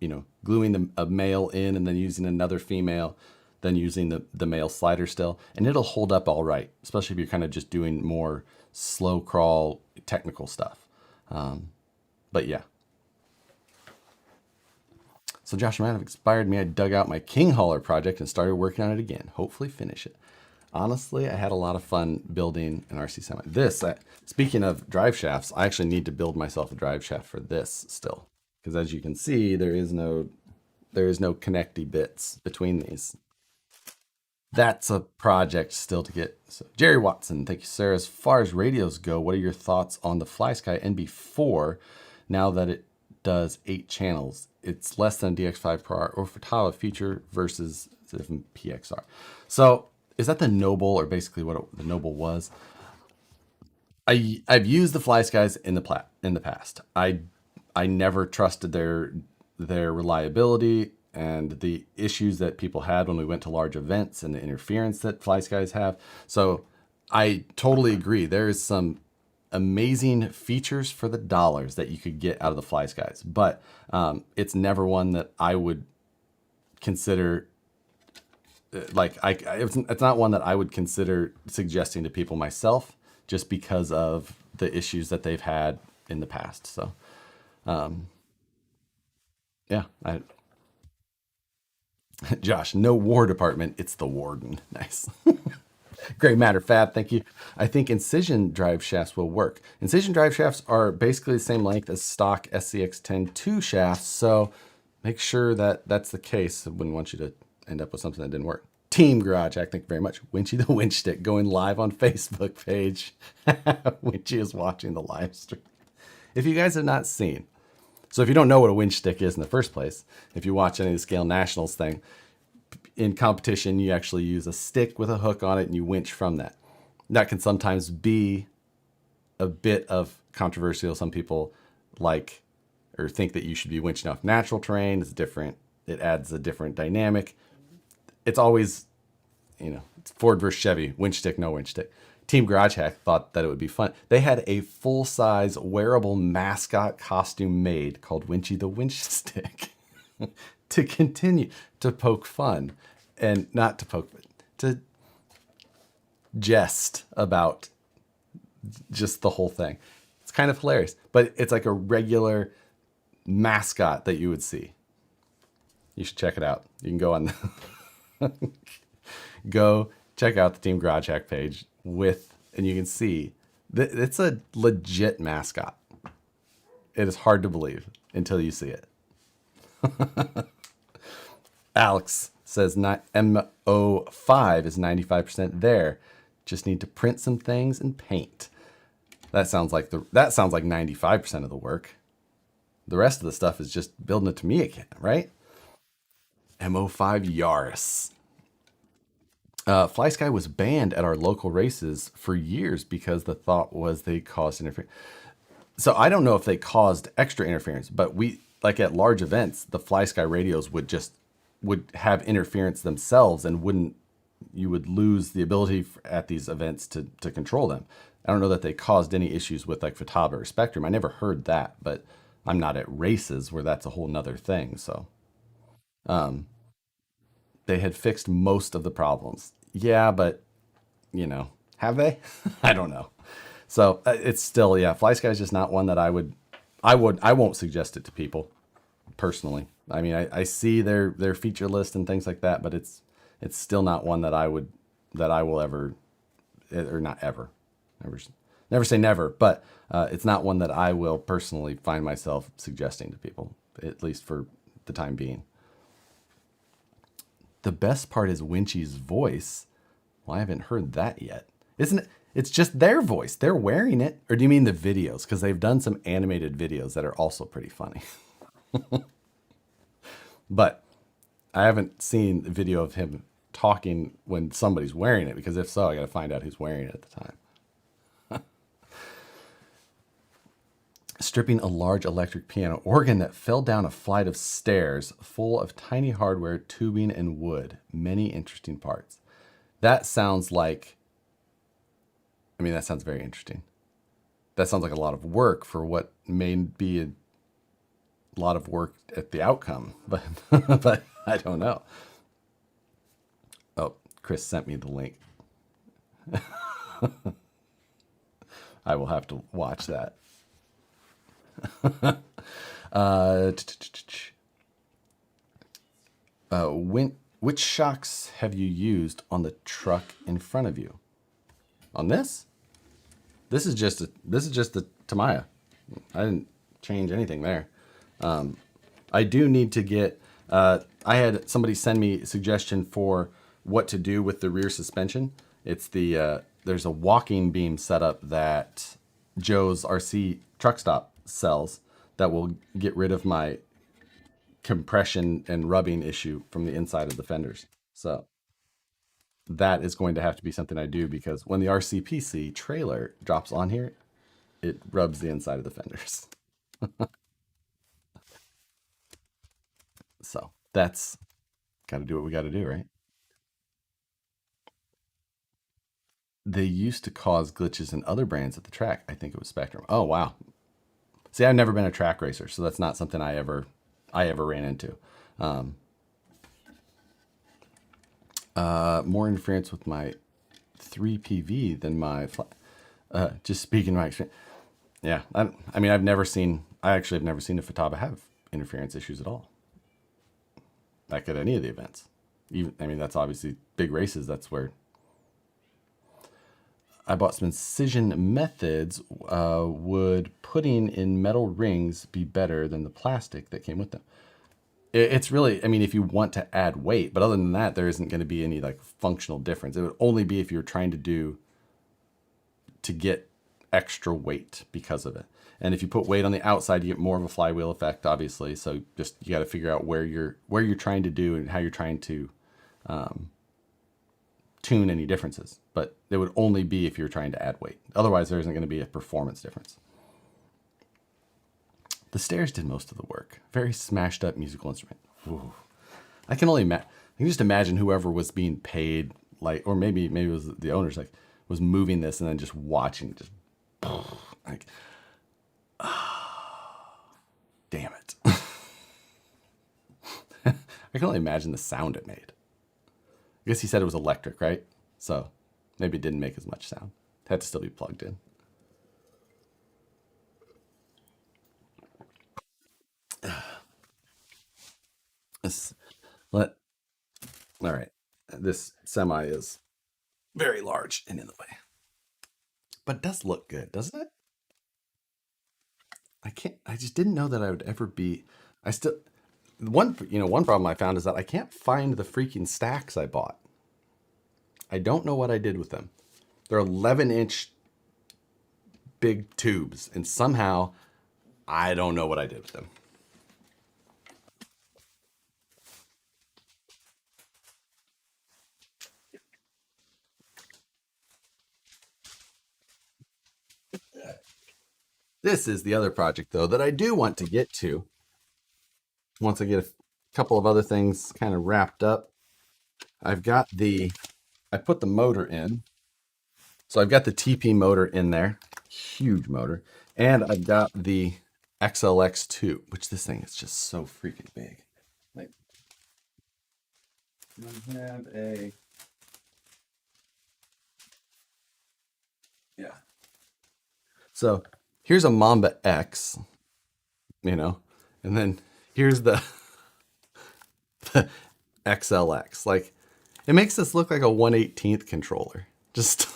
gluing a male in and then using another female, then using the male slider still, and it'll hold up all right, especially if you're kind of just doing more slow crawl technical stuff. But yeah. So Josh might have inspired me. I dug out my King Hauler project and started working on it again. Hopefully finish it. Honestly, I had a lot of fun building an RC semi. Speaking of drive shafts, I actually need to build myself a drive shaft for this still. Because as you can see, there is no connecty bits between these. That's a project still to get. So Jerry Watson, thank you, sir. As far as radios go, what are your thoughts on the FlySky NB4 now that it does 8 channels? It's less than DX5 Pro or Fatava feature versus PXR. So is that the Noble, or basically what the Noble was? I've used the FlySkys in the past. I never trusted their reliability and the issues that people had when we went to large events and the interference that FlySkys have. So I totally agree. There is some amazing features for the dollars that you could get out of the FlySkys, but it's never one that I would consider. It's not one that I would consider suggesting to people myself, just because of the issues that they've had in the past. So, yeah, Josh, no War Department, it's the Warden. Nice. Great Matter Fab, thank you. I think incision drive shafts will work. Incision drive shafts are basically the same length as stock SCX-10 shafts, so make sure that that's the case. I wouldn't want you to end up with something that didn't work. Team Garage Hack, thank you very much. Winchy the Winch Stick going live on Facebook page. Winchy is watching the live stream. If you guys have not seen, so if you don't know what a winch stick is in the first place, if you watch any of the Scale Nationals thing, in competition, you actually use a stick with a hook on it and you winch from that. That can sometimes be a bit of controversial. Some people like or think that you should be winching off natural terrain. It's different. It adds a different dynamic. It's always, it's Ford versus Chevy, winch stick, no winch stick. Team Garage Hack thought that it would be fun. They had a full-size wearable mascot costume made called Winchy the Winch Stick to continue to poke fun and not to poke, but to jest about just the whole thing. It's kind of hilarious, but it's like a regular mascot that you would see. You should check it out. You can go on, go check out the Team Garage Hack page and you can see that it's a legit mascot. It is hard to believe until you see it. Alex says MO5 is 95% there. Just need to print some things and paint. That sounds like 95% of the work. The rest of the stuff is just building a Tamiya kit, right? MO5 Yaris. Fly Sky was banned at our local races for years because the thought was they caused interference. So I don't know if they caused extra interference, but we, like at large events, the Fly Sky radios would have interference themselves and you would lose the ability at these events to control them. I don't know that they caused any issues with like Futaba or Spectrum. I never heard that, but I'm not at races where that's a whole nother thing. So they had fixed most of the problems. Yeah, but have they? I don't know. So it's still, yeah, Fly Sky is just not one that I won't suggest it to people personally. I mean, I see their feature list and things like that, but it's still not one that I will ever, or not ever, never say never, but it's not one that I will personally find myself suggesting to people, at least for the time being. The best part is Winchy's voice. Well, I haven't heard that yet. Isn't it? It's just their voice. They're wearing it. Or do you mean the videos? Because they've done some animated videos that are also pretty funny. But I haven't seen the video of him talking when somebody's wearing it, because if so, I got to find out who's wearing it at the time. Stripping a large electric piano organ that fell down a flight of stairs full of tiny hardware, tubing, and wood. Many interesting parts. That sounds like, that sounds very interesting. That sounds like a lot of work for what may be a lot of work at the outcome, but but I don't know. Oh, Chris sent me the link. I will have to watch that. Which shocks have you used on the truck in front of you? On this? This is just the Tamiya. I didn't change anything there. I do need to get. I had somebody send me a suggestion for what to do with the rear suspension. It's there's a walking beam setup that Joe's RC truck stop sells that will get rid of my compression and rubbing issue from the inside of the fenders. So that is going to have to be something I do, because when the RCPC trailer drops on here, it rubs the inside of the fenders. So that's got to do what we got to do, right? They used to cause glitches in other brands at the track. I think it was Spectrum. Oh, wow. See, I've never been a track racer, so that's not something I ever ran into. More interference with my 3PV than my just speaking my experience. Yeah, I actually have never seen a Futaba have interference issues at all. Like at any of the events. That's obviously big races. That's where I bought some incision methods. Would putting in metal rings be better than the plastic that came with them? It's really, if you want to add weight, but other than that, there isn't going to be any like functional difference. It would only be if you're trying to get extra weight because of it. And if you put weight on the outside, you get more of a flywheel effect, obviously. So just, you got to figure out where you're trying to do and how you're trying to tune any differences. But it would only be if you're trying to add weight. Otherwise, there isn't going to be a performance difference. The stairs did most of the work. Very smashed up musical instrument. Ooh. I can just imagine whoever was being paid, like, or maybe it was the owners, like, was moving this and then just watching, just like, damn it. I can only imagine the sound it made. I guess he said it was electric, right? So maybe it didn't make as much sound. It had to still be plugged in. This, let, all right. This semi is very large and in the way, but it does look good, doesn't it? I just didn't know that I would ever be, I still, one problem I found is that I can't find the freaking stacks I bought. I don't know what I did with them. They're 11-inch big tubes, and somehow I don't know what I did with them. This is the other project, though, that I do want to get to once I get a couple of other things kind of wrapped up. I put the motor in. So I've got the TP motor in there, huge motor. And I've got the XLX2, which this thing is just so freaking big. Like, I have yeah. So here's a Mamba X, and then here's the XLX. Like, it makes this look like a 1/18th controller. Just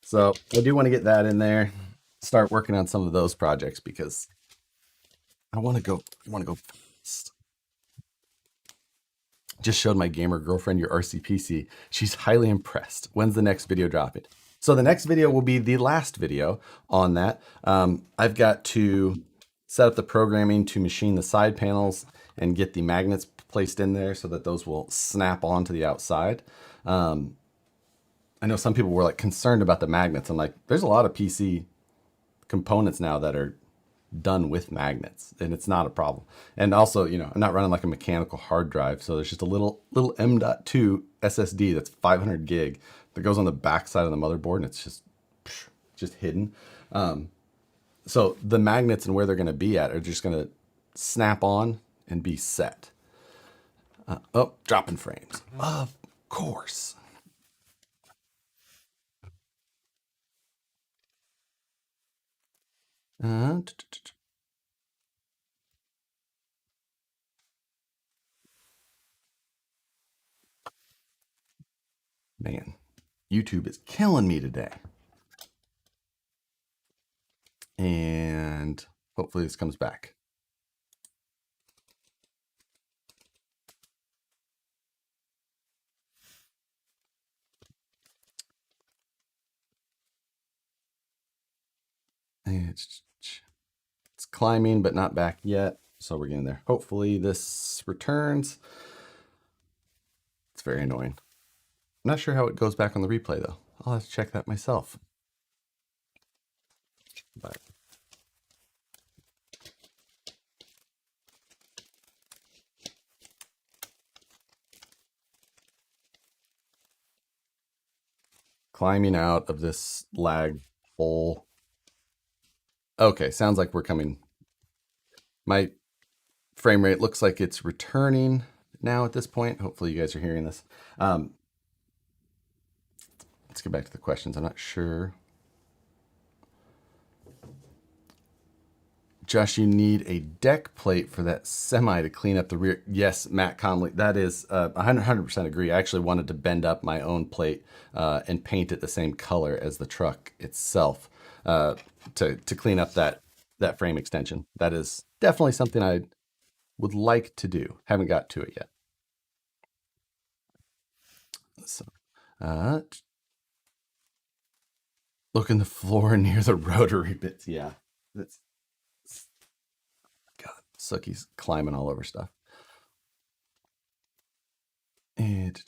so I do want to get that in there, start working on some of those projects because I want to go fast. Just showed my gamer girlfriend your RCPC. She's highly impressed. When's the next video dropping? So the next video will be the last video on that. I've got to set up the programming to machine the side panels and get the magnets placed in there so that those will snap onto the outside. I know some people were like concerned about the magnets. I'm like, there's a lot of PC components now that are done with magnets, and it's not a problem. And also, I'm not running like a mechanical hard drive, so there's just a little M.2 SSD that's 500 gig that goes on the back side of the motherboard, and it's just hidden. So the magnets and where they're going to be at are just going to snap on and be set. Dropping frames, of course. Man, YouTube is killing me today. And hopefully this comes back. It's climbing, but not back yet. So we're getting there. Hopefully this returns. It's very annoying. I'm not sure how it goes back on the replay, though. I'll have to check that myself. But climbing out of this lag hole. Okay, sounds like we're coming. My frame rate looks like it's returning now at this point. Hopefully you guys are hearing this. Let's get back to the questions. I'm not sure. Josh, you need a deck plate for that semi to clean up the rear. Yes, Matt Conley, that is 100% agree. I actually wanted to bend up my own plate and paint it the same color as the truck itself to clean up that frame extension. That is definitely something I would like to do. Haven't got to it yet. So, look in the floor near the rotary bits. Yeah, that's God. Suki's climbing all over stuff. And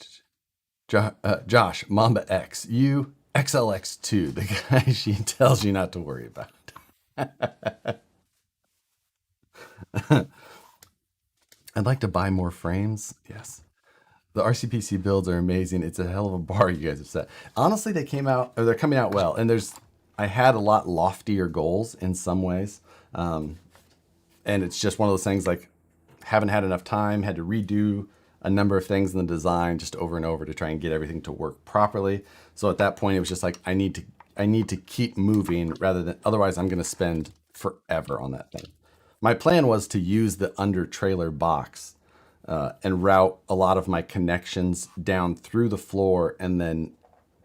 Josh, Mamba X, you XLX2, the guy she tells you not to worry about. I'd like to buy more frames. Yes. The RCPC builds are amazing. It's a hell of a bar you guys have set. Honestly, they're coming out well. And I had a lot loftier goals in some ways. And it's just one of those things like haven't had enough time, had to redo a number of things in the design just over and over to try and get everything to work properly. So at that point, it was just like, I need to I need to keep moving rather than, otherwise I'm going to spend forever on that thing. My plan was to use the under trailer box and route a lot of my connections down through the floor and then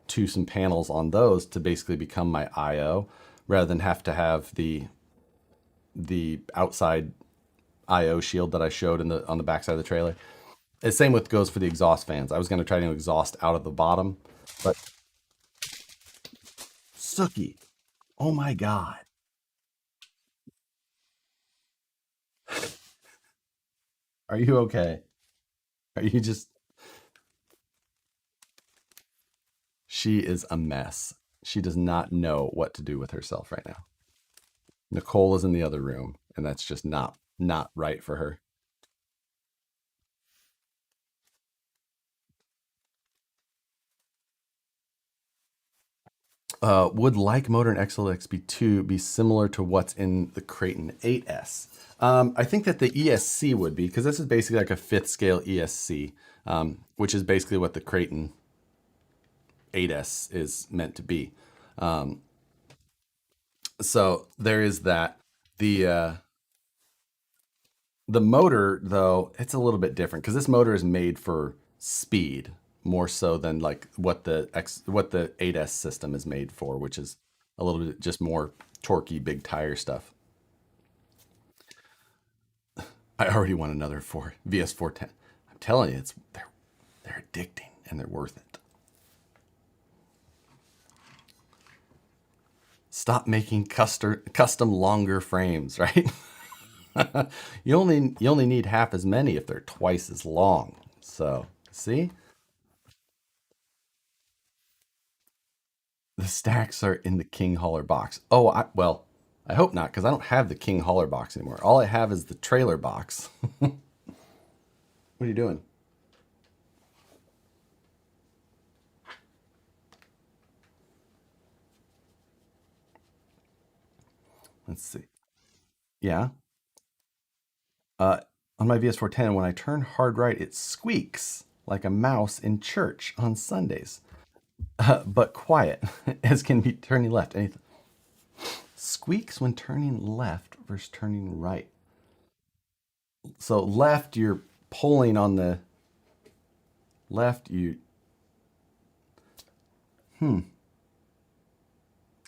to some panels on those to basically become my IO rather than have to have the outside IO shield that I showed in the on the backside of the trailer. The same with goes for the exhaust fans. I was going to try to exhaust out of the bottom, but Sookie, oh my god, are you okay? Are you just? She is a mess. She does not know what to do with herself right now. Nicole is in the other room, and that's just not right for her. Would like motor and XLXB2 be similar to what's in the Creighton 8S? I think that the ESC would be, because this is basically like a fifth scale ESC, which is basically what the Creighton 8S is meant to be. So there is that. The the motor, though, it's a little bit different because this motor is made for speed more so than like what the 8S system is made for, which is a little bit just more torquey, big tire stuff. I already want another for VS410. I'm telling you, they're addicting and they're worth it. Stop making custom longer frames, right? You only need half as many if they're twice as long. So see, the stacks are in the King Hauler box. Oh, well, I hope not because I don't have the King Hauler box anymore. All I have is the trailer box. What are you doing? Let's see. Yeah. Uh, on my VS410, when I turn hard right, it squeaks like a mouse in church on Sundays, but quiet as can be turning left. Anything squeaks when turning left versus turning right. So left, you're pulling on the left.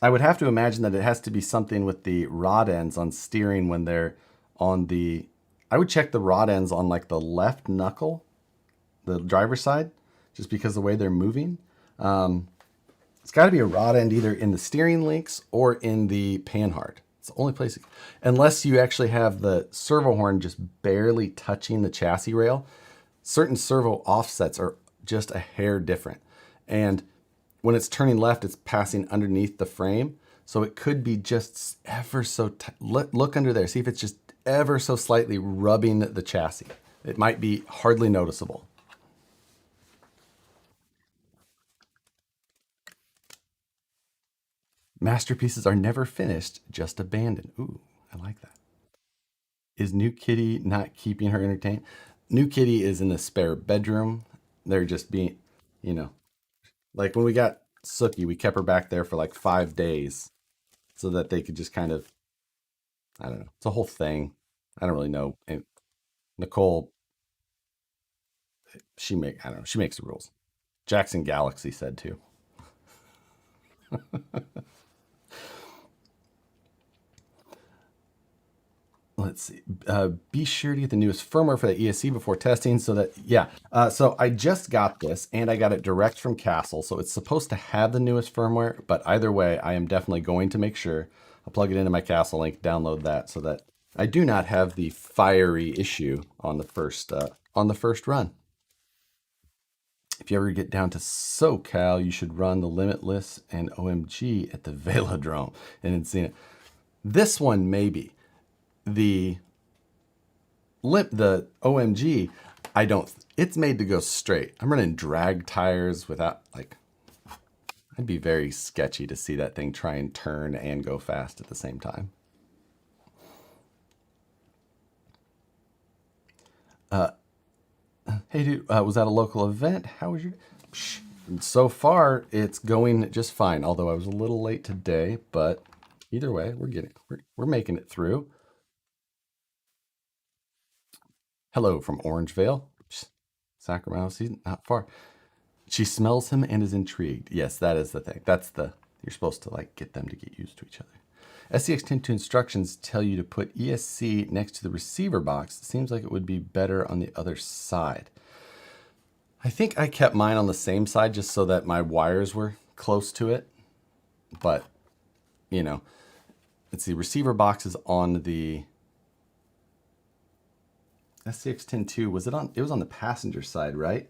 I would have to imagine that it has to be something with the rod ends on steering when they're on the. I would check the rod ends on like the left knuckle, the driver's side, just because the way they're moving. It's got to be a rod end either in the steering links or in the panhard. It's the only place, unless you actually have the servo horn just barely touching the chassis rail. Certain servo offsets are just a hair different. And when it's turning left, it's passing underneath the frame. So it could be just ever so, look under there. See if it's just ever so slightly rubbing the chassis. It might be hardly noticeable. Masterpieces are never finished, just abandoned. Ooh, I like that. Is New Kitty not keeping her entertained? New Kitty is in the spare bedroom. They're just being, you know, like when we got Sookie, we kept her back there for like 5 days so that they could just kind of, I don't know, it's a whole thing. I don't really know. And Nicole, I don't know, she makes the rules. Jackson Galaxy said too. Let's see. Be sure to get the newest firmware for the ESC before testing so that, yeah. So I just got this and I got it direct from Castle. So it's supposed to have the newest firmware, but either way, I am definitely going to make sure I'll plug it into my Castle link, download that so that I do not have the fiery issue on the first run. If you ever get down to SoCal, you should run the Limitless and OMG at the Velodrome in Encina. This one maybe. The the OMG, I don't. It's made to go straight. I'm running drag tires without like. I'd be very sketchy to see that thing try and turn and go fast at the same time. Hey dude, was that a local event? How was your? Psh, So far, it's going just fine. Although I was a little late today, but either way, we're making it through. Hello from Orangevale, Sacramento. She's not far. She smells him and is intrigued. Yes, that is the thing. That's the you're supposed to like get them to get used to each other. SCX102 instructions tell you to put ESC next to the receiver box. It seems like it would be better on the other side. I think I kept mine on the same side just so that my wires were close to it. But, you know, let's see, receiver box is on the SCX102. Was it on? It was on the passenger side, right?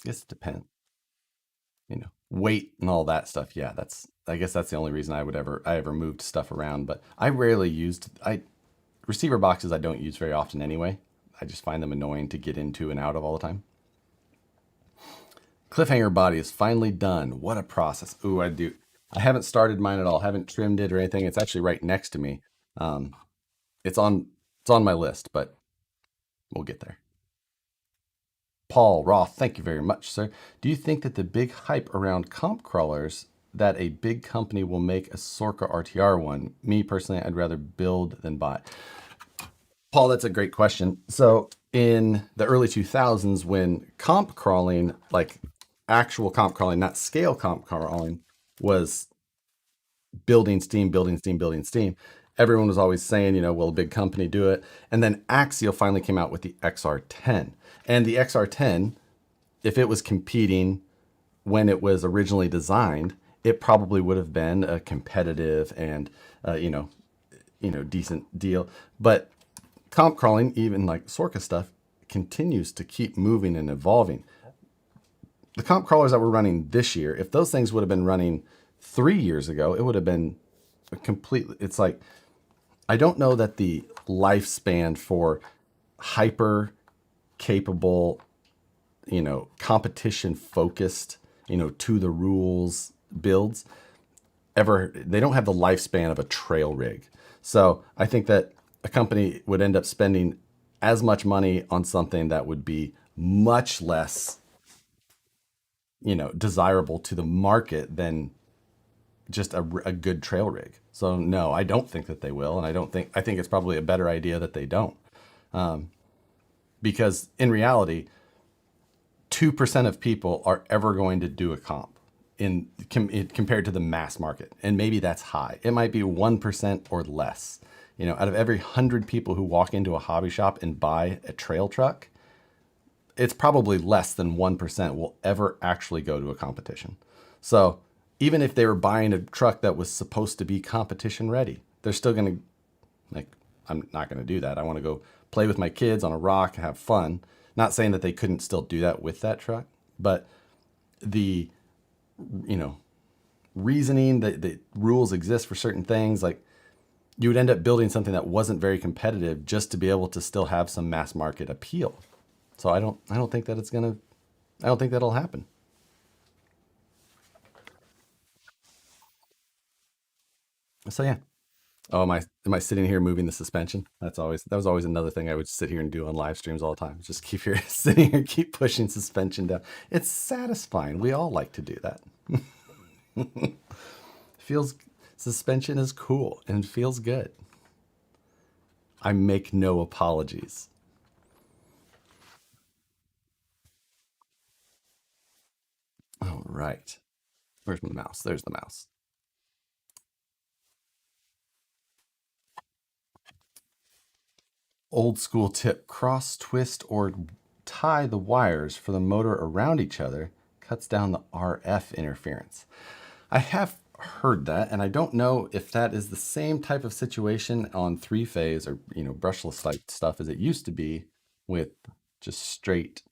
I guess it depends. Weight and all that stuff. Yeah, that's I guess that's the only reason I ever moved stuff around. But I rarely used I receiver boxes I don't use very often anyway. I just find them annoying to get into and out of all the time. Cliffhanger body is finally done. What a process. Ooh, I haven't started mine at all. Haven't trimmed it or anything. It's actually right next to me. Um, it's on it's on my list, but we'll get there. Paul Roth, thank you very much, sir. Do you think that the big hype around comp crawlers that a big company will make a Sorka RTR one? Me personally, I'd rather build than buy. Paul, that's a great question. So in the early 2000s, when comp crawling, like actual comp crawling, not scale comp crawling, was building steam, building steam, building steam, everyone was always saying, will a big company do it? And then Axial finally came out with the XR10. And the XR10, if it was competing when it was originally designed, it probably would have been a competitive and decent deal. But comp crawling, even like Sorka stuff, continues to keep moving and evolving. The comp crawlers that were running this year, if those things would have been running 3 years ago, it would have been a completely. It's like I don't know that the lifespan for hyper capable, competition focused, to the rules builds ever, they don't have the lifespan of a trail rig. So I think that a company would end up spending as much money on something that would be much less, desirable to the market than just a good trail rig. So no, I don't think that they will, and I think it's probably a better idea that they don't, because in reality, 2% of people are ever going to do a comp compared to the mass market. And maybe that's high. It might be 1% or less. Out of every 100 people who walk into a hobby shop and buy a trail truck, it's probably less than 1% will ever actually go to a competition. So even if they were buying a truck that was supposed to be competition ready, they're still going to, like, I'm not going to do that. I want to go play with my kids on a rock and have fun. Not saying that they couldn't still do that with that truck, but the, you know, reasoning that the rules exist for certain things, like you would end up building something that wasn't very competitive just to be able to still have some mass market appeal. So I don't think that I don't think that'll happen. So yeah. Oh, am I sitting here moving the suspension? That was always another thing I would sit here and do on live streams all the time. Just keep here sitting here and keep pushing suspension down. It's satisfying. We all like to do that. Feels Suspension is cool and feels good. I make no apologies. All right. Where's my mouse? There's the mouse. Old school tip: cross, twist, or tie the wires for the motor around each other cuts down the RF interference. I have heard that, and I don't know if that is the same type of situation on three phase or brushless type stuff as it used to be with just straight,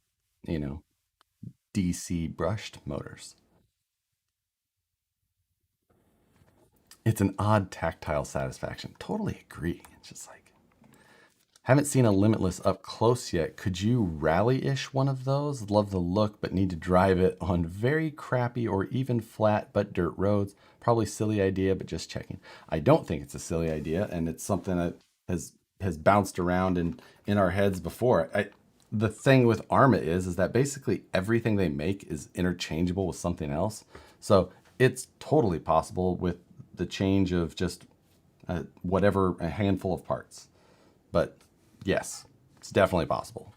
you know, DC brushed motors. It's an odd tactile satisfaction. Totally agree. It's just like haven't seen a Limitless up close yet. Could you rally-ish one of those? Love the look, but need to drive it on very crappy or even flat but dirt roads. Probably silly idea, but just checking. I don't think it's a silly idea, and it's something that has bounced around in our heads before. the thing with Arma is that basically everything they make is interchangeable with something else. So it's totally possible with the change of just whatever, a handful of parts. But yes, it's definitely possible.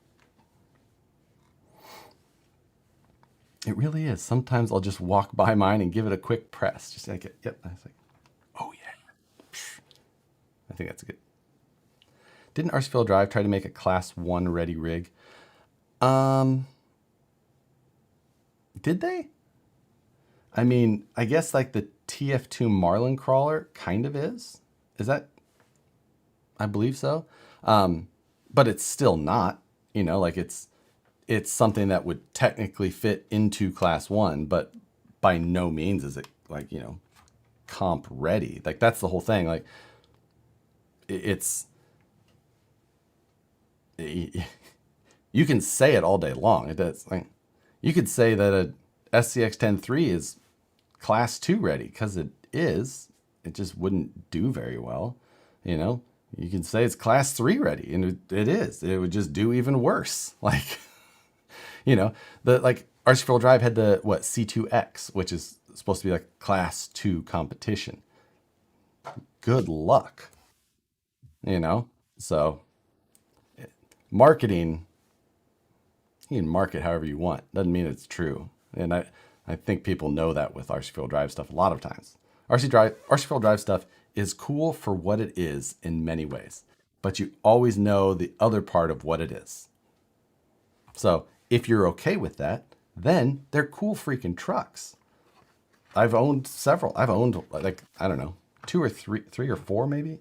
It really is. Sometimes I'll just walk by mine and give it a quick press. Just like, yep. I was like, oh yeah. I think that's good. Didn't Arceville Drive try to make a class 1 ready rig? Um, did they? I mean, I guess like the TF2 Marlin crawler kind of is. Is that? I believe so. But it's still not. Like it's something that would technically fit into class 1, but by no means is it like comp ready. Like that's the whole thing. Like it's you can say it all day long. It does. Like you could say that a SCX 10.3 is class 2 ready because it is. It just wouldn't do very well. You can say it's class 3 ready, and it is. It would just do even worse. Like, the like Arceville Drive had the C2X, which is supposed to be like class 2 competition. Good luck. So marketing, you can market however you want. Doesn't mean it's true. And I think people know that with Arceville Drive stuff a lot of times. Arceville Drive stuff is cool for what it is in many ways, but you always know the other part of what it is. So if you're okay with that, then they're cool freaking trucks. I've owned several. I've owned like, I don't know, three or four maybe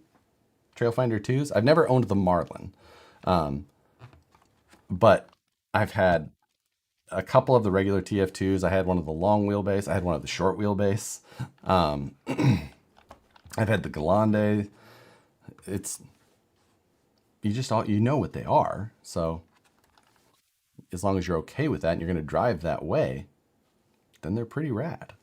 Trailfinder 2s. I've never owned the Marlin, but I've had a couple of the regular TF2s. I had one of the long wheelbase. I had one of the short wheelbase. I've had the Galande. It's you just all you know what they are. So as long as you're okay with that and you're going to drive that way, then they're pretty rad.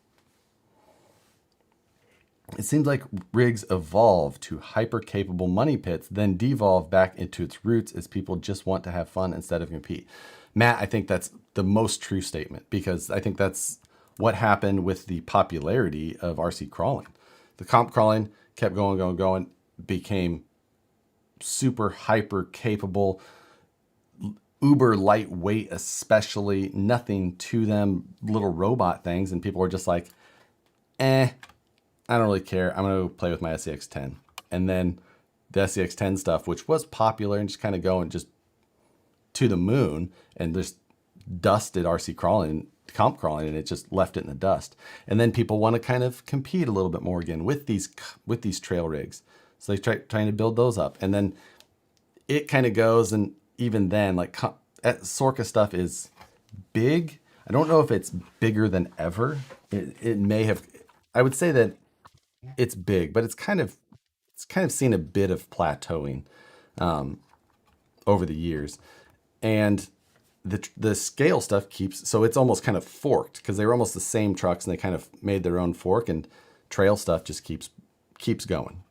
It seems like rigs evolve to hyper-capable money pits, then devolve back into its roots as people just want to have fun instead of compete. Matt, I think that's the most true statement because I think that's what happened with the popularity of RC crawling. The comp crawling kept going, became super hyper-capable, uber lightweight, especially nothing to them, little robot things, and people were just like, I don't really care. I'm going to play with my SCX 10. And then the SCX 10 stuff, which was popular and just kind of going just to the moon and just dusted RC crawling, comp crawling, and it just left it in the dust. And then people want to kind of compete a little bit more again with these trail rigs. So they trying to build those up. And then it kind of goes, and even then, like Sorka stuff is big. I don't know if it's bigger than ever. It may have, I would say that it's big, but it's kind of seen a bit of plateauing over the years, and the scale stuff keeps, so it's almost kind of forked because they were almost the same trucks and they kind of made their own fork, and trail stuff just keeps going.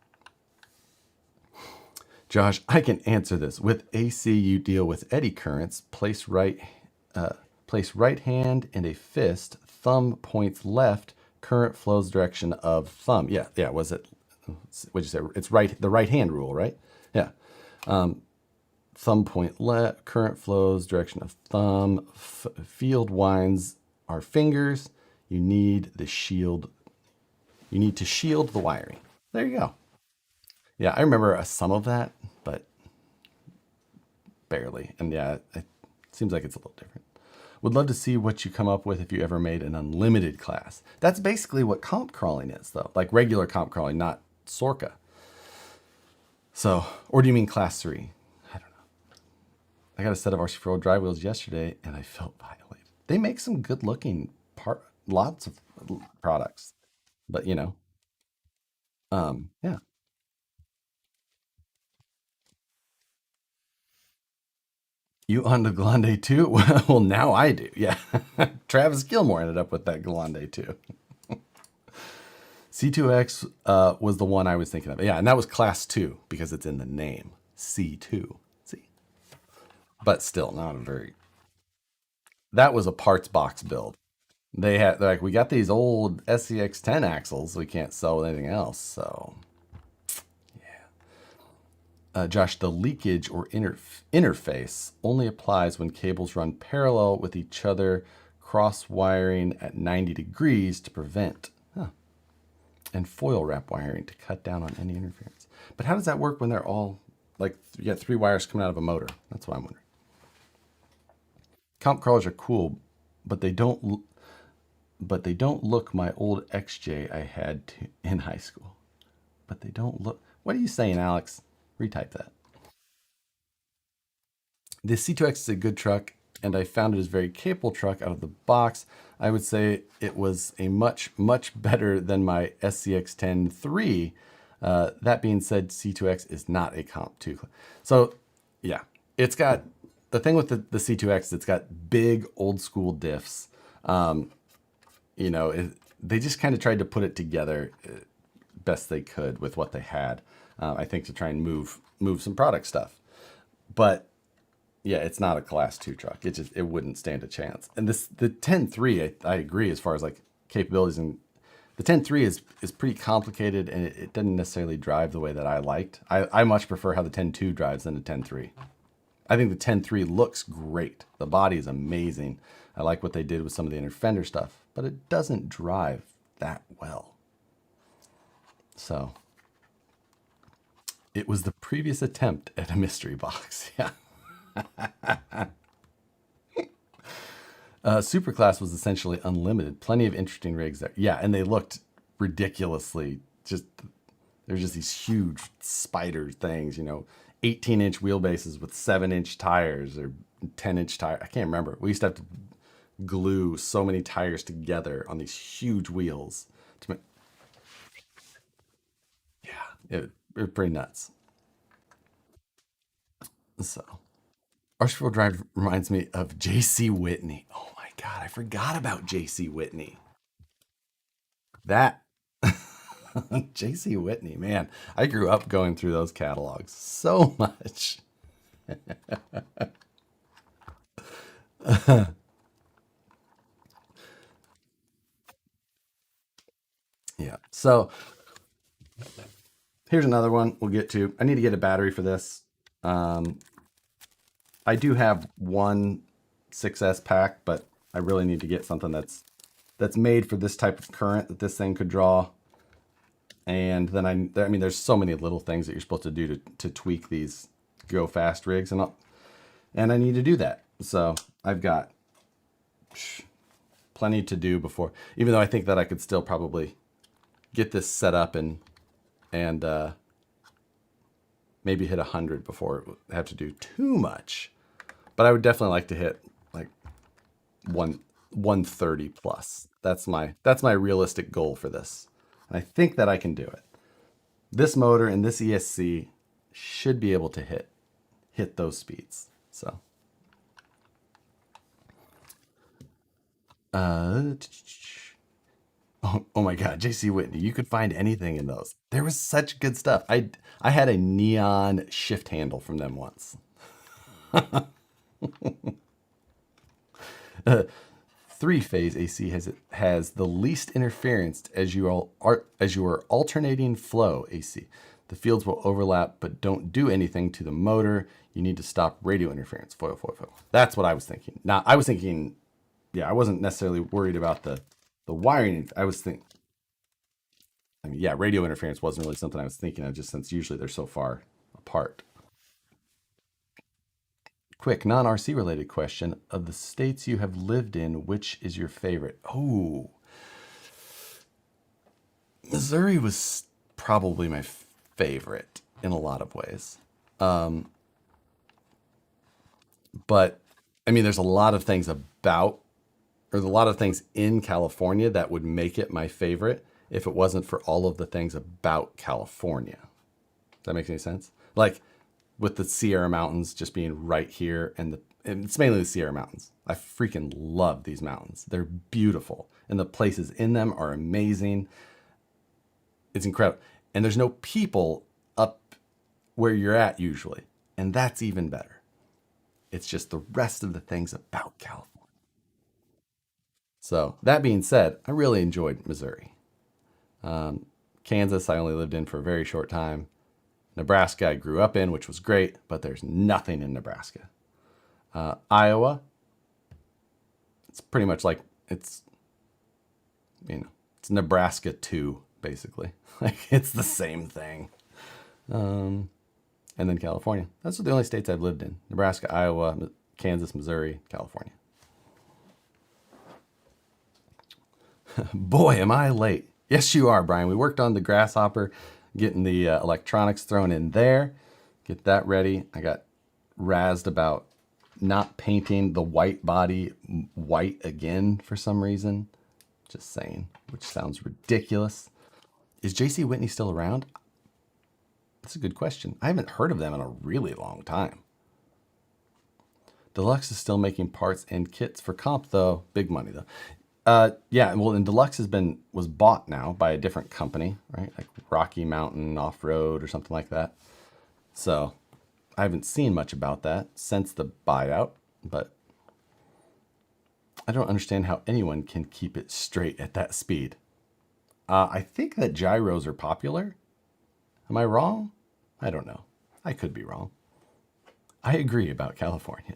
Josh, I can answer this. With AC, you deal with eddy currents. Place right hand and a fist. Thumb points left. Current flows direction of thumb. Yeah. Was it? What'd you say? It's right. The right hand rule, right? Yeah. Thumb point left. Current flows direction of thumb. Field winds are fingers. You need the shield. You need to shield the wiring. There you go. Yeah, I remember some of that, but barely. And yeah, it seems like it's a little different. Would love to see what you come up with if you ever made an unlimited class. That's basically what comp crawling is, though. Like regular comp crawling, not Sorka. So, or do you mean class 3? I don't know. I got a set of RC4 drive wheels yesterday, and I felt violated. They make some good-looking lots of products, but yeah. You on the Glande too? Well, now I do. Yeah. Travis Gilmore ended up with that Glande too. C2X was the one I was thinking of. Yeah, and that was class 2 because it's in the name. C2. See? but still not a very. That was a parts box build. They're like, we got these old SCX10 axles. We can't sell anything else. So, Josh, the leakage or interface only applies when cables run parallel with each other, cross wiring at 90 degrees to prevent, and foil wrap wiring to cut down on any interference. But how does that work when they're all like you got three wires coming out of a motor? That's what I'm wondering. Comp crawlers are cool, but they don't look my old XJ I had in high school. But they don't look. What are you saying, Alex? Retype that. The C2X is a good truck, and I found it is a very capable truck out of the box. I would say it was a much, much better than my SCX10 3. That being said, C2X is not a comp 2. So, yeah, it's got the thing with the C2X, it's got big old school diffs. They just kind of tried to put it together best they could with what they had. I think to try and move some product stuff. But yeah, it's not a class 2 truck. It wouldn't stand a chance. And the 10.3, I agree as far as like capabilities, and the 10.3 is pretty complicated, and it doesn't necessarily drive the way that I liked. I much prefer how the 10.2 drives than the 10.3. I think the 10.3 looks great. The body is amazing. I like what they did with some of the inner fender stuff, but it doesn't drive that well. So it was the previous attempt at a mystery box. Yeah. Superclass was essentially unlimited. Plenty of interesting rigs there. Yeah, and they looked ridiculously there's just these huge spider things, 18-inch wheelbases with 7-inch tires or 10-inch tire. I can't remember. We used to have to glue so many tires together on these huge wheels to make. Yeah, it was pretty nuts. So, Archville Drive reminds me of J.C. Whitney. Oh my God, I forgot about J.C. Whitney. That J.C. Whitney, man, I grew up going through those catalogs so much. Yeah. So here's another one we'll get to. I need to get a battery for this. I do have one 6S pack, but I really need to get something that's made for this type of current that this thing could draw. And then I mean, there's so many little things that you're supposed to do to tweak these go fast rigs, and I need to do that. So I've got plenty to do before, even though I think that I could still probably get this set up and maybe hit 100 before I have to do too much. But I would definitely like to hit like 130 plus. That's my realistic goal for this. And I think that I can do it. This motor and this ESC should be able to hit those speeds. So oh my God, JC Whitney, you could find anything in those. There was such good stuff. I had a neon shift handle from them once. Three-phase AC has the least interference as you are alternating flow AC. The fields will overlap but don't do anything to the motor. You need to stop radio interference. Foil. That's what I was thinking. Now I was thinking, yeah, I wasn't necessarily worried about the wiring. I mean, yeah, radio interference wasn't really something I was thinking of, just since usually they're so far apart. Quick, non-RC related question. Of the states you have lived in, which is your favorite? Oh, Missouri was probably my favorite in a lot of ways. But, I mean, there's a lot of things in California that would make it my favorite if it wasn't for all of the things about California. Does that make any sense? Like, with the Sierra Mountains just being right here, and it's mainly the Sierra Mountains. I freaking love these mountains. They're beautiful, and the places in them are amazing. It's incredible. And there's no people up where you're at usually, and that's even better. It's just the rest of the things about California. So that being said, I really enjoyed Missouri. Kansas, I only lived in for a very short time. Nebraska, I grew up in, which was great, but there's nothing in Nebraska. Iowa, it's pretty much like it's, it's Nebraska 2, basically. Like it's the same thing. And then California. Those are the only states I've lived in: Nebraska, Iowa, Kansas, Missouri, California. Boy, am I late. Yes, you are, Brian. We worked on the Grasshopper, getting the electronics thrown in there, get that ready. I got razzed about not painting the white body white again for some reason. Just saying, which sounds ridiculous. Is JC Whitney still around? That's a good question. I haven't heard of them in a really long time. Deluxe is still making parts and kits for comp, though. Big money, though. Yeah, well, and Deluxe was bought now by a different company, right? Like Rocky Mountain Off Road or something like that. So I haven't seen much about that since the buyout, but I don't understand how anyone can keep it straight at that speed. I think that gyros are popular. Am I wrong? I don't know. I could be wrong. I agree about California.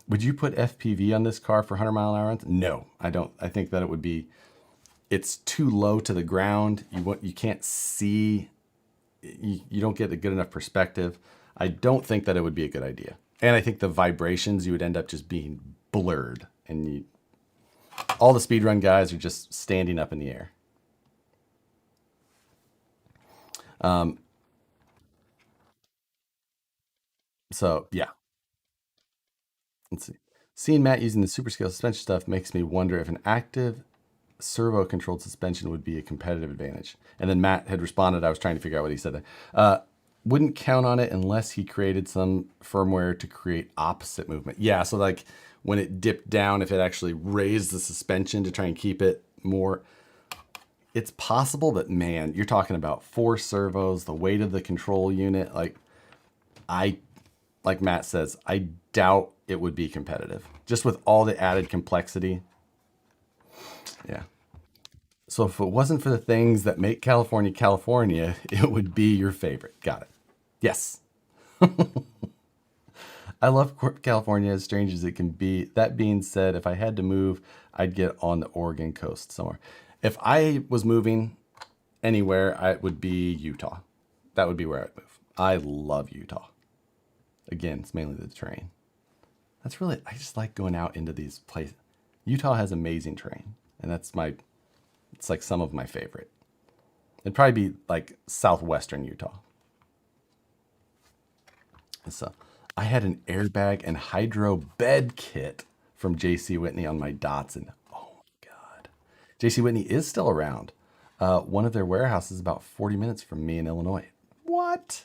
Would you put FPV on this car for 100-mile-an-hour runs? No, I don't. I think that it's too low to the ground. You can't see. You don't get a good enough perspective. I don't think that it would be a good idea. And I think the vibrations, you would end up just being blurred, and all the speedrun guys are just standing up in the air. So yeah, let's see. Seeing Matt using the super scale suspension stuff makes me wonder if an active servo controlled suspension would be a competitive advantage. And then Matt had responded. I was trying to figure out what he said there. Wouldn't count on it unless he created some firmware to create opposite movement. Yeah, so like when it dipped down, if it actually raised the suspension to try and keep it more, it's possible, but man, you're talking about 4 servos, the weight of the control unit. Like Matt says, I doubt it would be competitive just with all the added complexity. Yeah. So if it wasn't for the things that make California, California, it would be your favorite. Got it. Yes. I love California, as strange as it can be. That being said, if I had to move, I'd get on the Oregon coast somewhere. If I was moving anywhere, it would be Utah. That would be where I'd move. I love Utah. Again, it's mainly the terrain. I just like going out into these places. Utah has amazing terrain, and it's like some of my favorite. It'd probably be like southwestern Utah. So I had an airbag and hydro bed kit from JC Whitney on my Datsun. Oh my God. JC Whitney is still around. One of their warehouses is about 40 minutes from me in Illinois. What?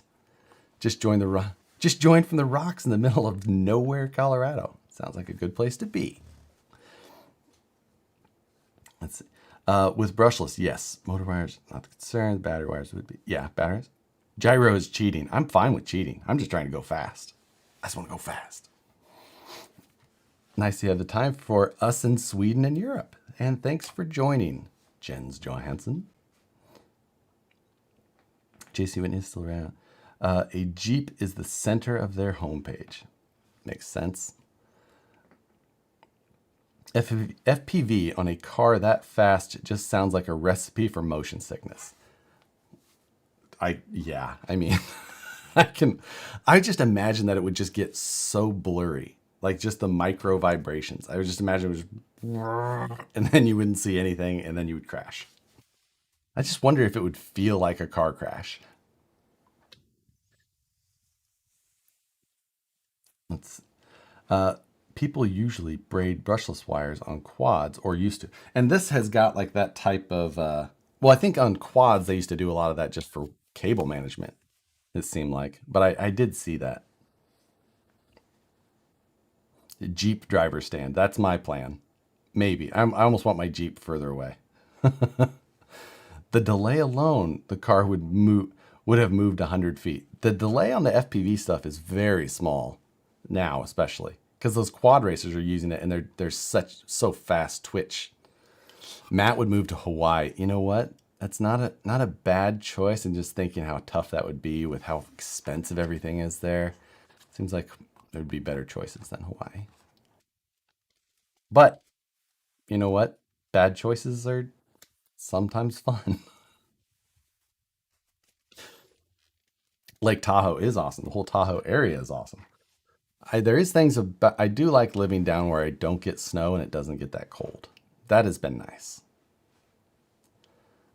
Just joined from the rocks in the middle of nowhere, Colorado. Sounds like a good place to be. Let's see. With brushless, yes. Motor wires, not the concern. Battery wires would be. Yeah, batteries. Gyro is cheating. I'm fine with cheating. I'm just trying to go fast. I just want to go fast. Nice to have the time for us in Sweden and Europe. And thanks for joining, Jens Johansson. JC Whitney is still around. A Jeep is the center of their homepage. Makes sense. FPV on a car that fast just sounds like a recipe for motion sickness. I mean, I just imagine that it would just get so blurry, like just the micro vibrations. I would just imagine it was just, and then you wouldn't see anything, and then you would crash. I just wonder if it would feel like a car crash. Let's People usually braid brushless wires on quads, or used to. And this has got like that type of, well, I think on quads, they used to do a lot of that just for cable management, it seemed like. But I did see that. Jeep driver stand. That's my plan. Maybe. I almost want my Jeep further away. The delay alone, the car would have moved 100 feet. The delay on the FPV stuff is very small. now, especially because those quad racers are using it, and they're so fast twitch. Matt would move to Hawaii. You know what? That's not a bad choice. And just thinking how tough that would be with how expensive everything is there, seems like there would be better choices than Hawaii. But you know what? Bad choices are sometimes fun. Lake Tahoe is awesome. The whole Tahoe area is awesome. There is things about I do like living down where I don't get snow and it doesn't get that cold. That has been nice.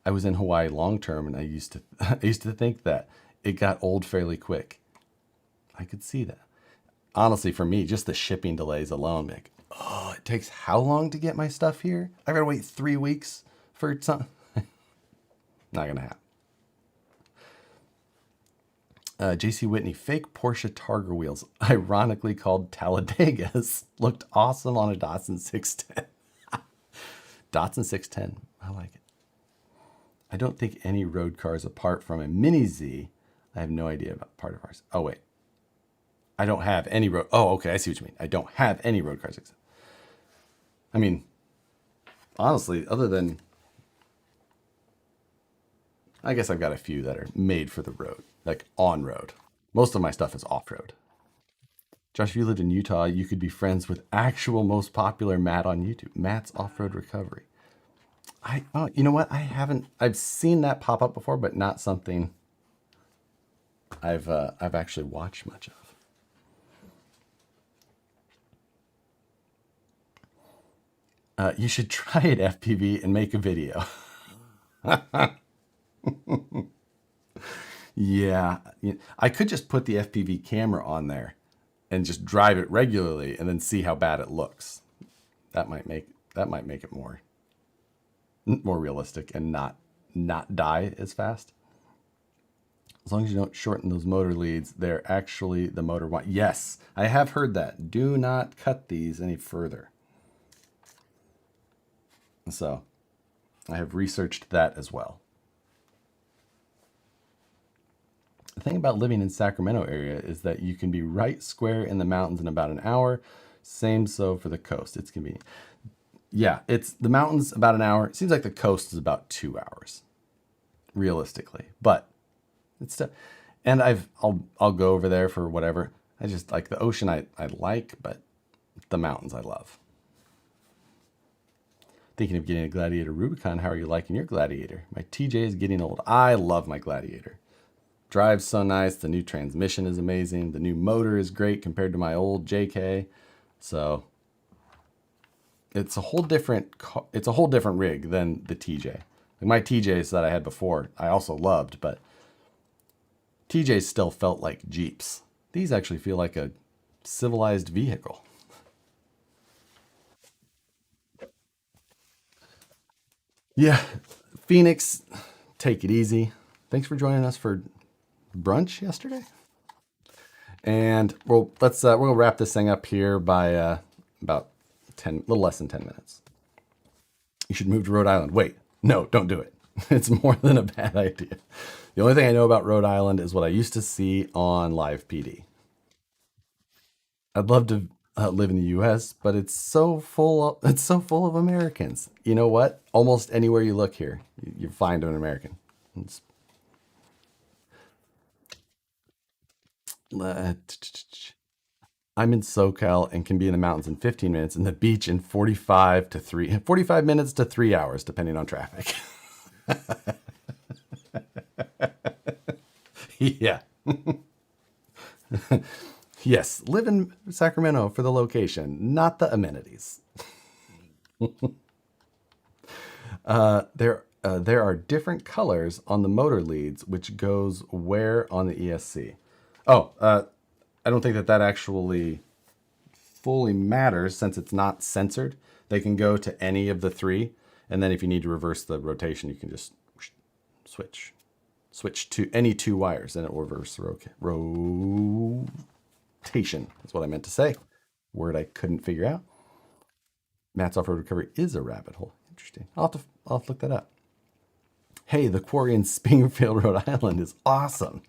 I was in Hawaii long term and I used to I used to think that it got old fairly quick. I could see that. Honestly, for me, just the shipping delays alone, like, oh, it takes how long to get my stuff here? I gotta wait 3 weeks for something. Not gonna happen. JC Whitney, fake Porsche Targa wheels, ironically called Talladegas, looked awesome on a Datsun 610. Datsun 610, I like it. I don't think any road cars apart from a Mini Z. I have no idea about part of ours. Oh, wait. I don't have any road. Oh, okay. I see what you mean. I don't have any road cars except. I mean, honestly, other than. I guess I've got a few that are made for the road, like on road. Most of my stuff is off road. Josh, if you lived in Utah, you could be friends with actual most popular Matt on YouTube. Matt's Off-Road Recovery. Oh, you know what? I've seen that pop up before, but not something I've actually watched much of. You should try it, FPV, and make a video. Yeah, I could just put the FPV camera on there and just drive it regularly, and then see how bad it looks. That might make it more realistic and not die as fast. As long as you don't shorten those motor leads, they're actually the motor one. Yes, I have heard that. Do not cut these any further. So I have researched that as well. The thing about living in Sacramento area is that you can be right square in the mountains in about an hour. Same so for the coast. It's convenient. Yeah, it's the mountains about an hour. It seems like the coast is about 2 hours, realistically. But it's still, and I'll go over there for whatever. I just like the ocean. I like, but the mountains I love. Thinking of getting a Gladiator Rubicon. How are you liking your Gladiator? My TJ is getting old. I love my Gladiator. Drives so nice. The new transmission is amazing. The new motor is great compared to my old JK. So it's a whole different rig than the TJ. Like my TJs that I had before, I also loved, but TJs still felt like Jeeps. These actually feel like a civilized vehicle. Yeah, Phoenix, take it easy. Thanks for joining us for brunch yesterday. And we'll wrap this thing up here by about 10, a little less than 10 minutes. You should move to Rhode Island. Wait, no, don't do it. It's more than a bad idea. The only thing I know about Rhode Island is what I used to see on Live PD. I'd love to live in the U.S., but it's so full of Americans. You know what? Almost anywhere you look here, you find an American. It's, uh, I'm in SoCal and can be in the mountains in 15 minutes and the beach in 45 minutes to 3 hours, depending on traffic. Yeah. Yes, live in Sacramento for the location, not the amenities. There are different colors on the motor leads, which goes where on the ESC. Oh, I don't think that actually fully matters since it's not censored. They can go to any of the three, and then if you need to reverse the rotation, you can just switch to any two wires, and it will reverse the rotation. That's what I meant to say. Word I couldn't figure out. Matt's Off-Road Recovery is a rabbit hole. Interesting. I'll have to look that up. Hey, the quarry in Springfield, Rhode Island is awesome.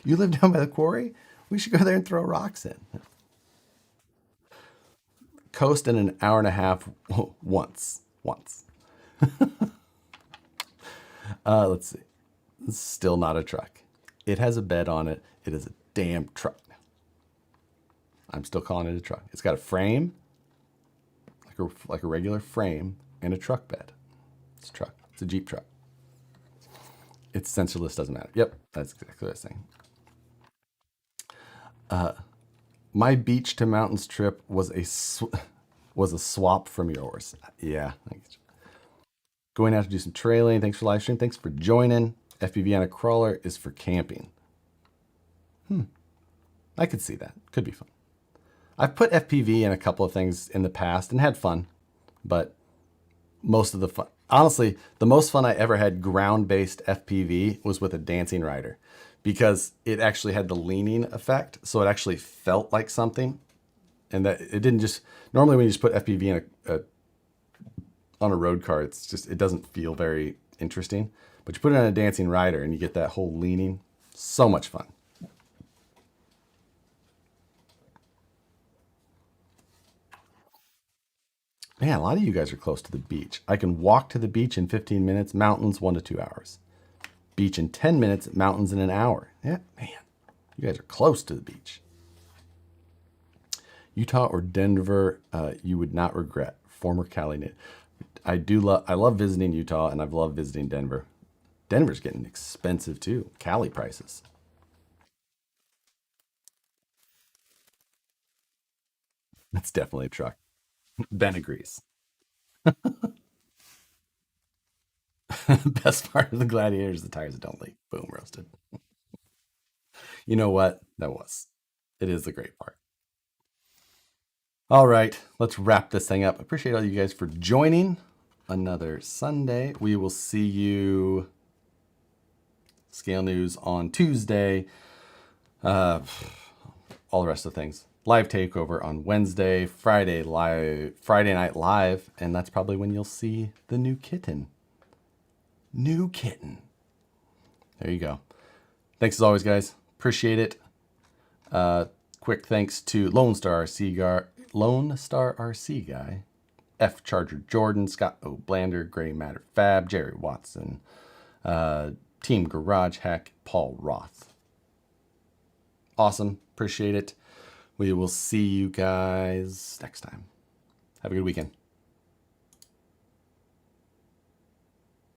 You live down by the quarry? We should go there and throw rocks in. coast in an hour and a half once. Let's see. It's still not a truck. It has a bed on it. It is a damn truck. I'm still calling it a truck. It's got a frame, like a regular frame, and a truck bed. It's a truck. It's a Jeep truck. It's sensorless, doesn't matter. Yep, that's exactly what I was saying. My beach to mountains trip was a swap from yours. Yeah. Going out to do some trailing. Thanks for live stream. Thanks for joining. FPV on a crawler is for camping. I could see that. Could be fun. I've put FPV in a couple of things in the past and had fun, but most of the fun, honestly, the most fun I ever had ground-based FPV was with a dancing rider, because it actually had the leaning effect, so it actually felt like something, and that it didn't just, normally when you just put FPV in on a road car, it doesn't feel very interesting, but you put it on a dancing rider and you get that whole leaning. So much fun. Man, a lot of you guys are close to the beach. I can walk to the beach in 15 minutes, mountains 1 to 2 hours. Beach in 10 minutes, mountains in an hour. Yeah, man, you guys are close to the beach. Utah or Denver, you would not regret. Former Cali knit. I love visiting Utah, and I've loved visiting Denver. Denver's getting expensive too. Cali prices. That's definitely a truck. Ben agrees. Best part of the Gladiator is the tires that don't leak. Boom, roasted. You know what? It is the great part. All right, let's wrap this thing up. Appreciate all you guys for joining another Sunday. We will see you Scale News on Tuesday. All the rest of the things. Live takeover on Wednesday, Friday night live, and that's probably when you'll see the new kitten. New kitten. There you go. Thanks as always, guys. Appreciate it. Quick thanks to Lone Star RC guy, F Charger Jordan, Scott O Blander, Gray Matter Fab, Jerry Watson, Team Garage Hack, Paul Roth. Awesome. Appreciate it. We will see you guys next time. Have a good weekend.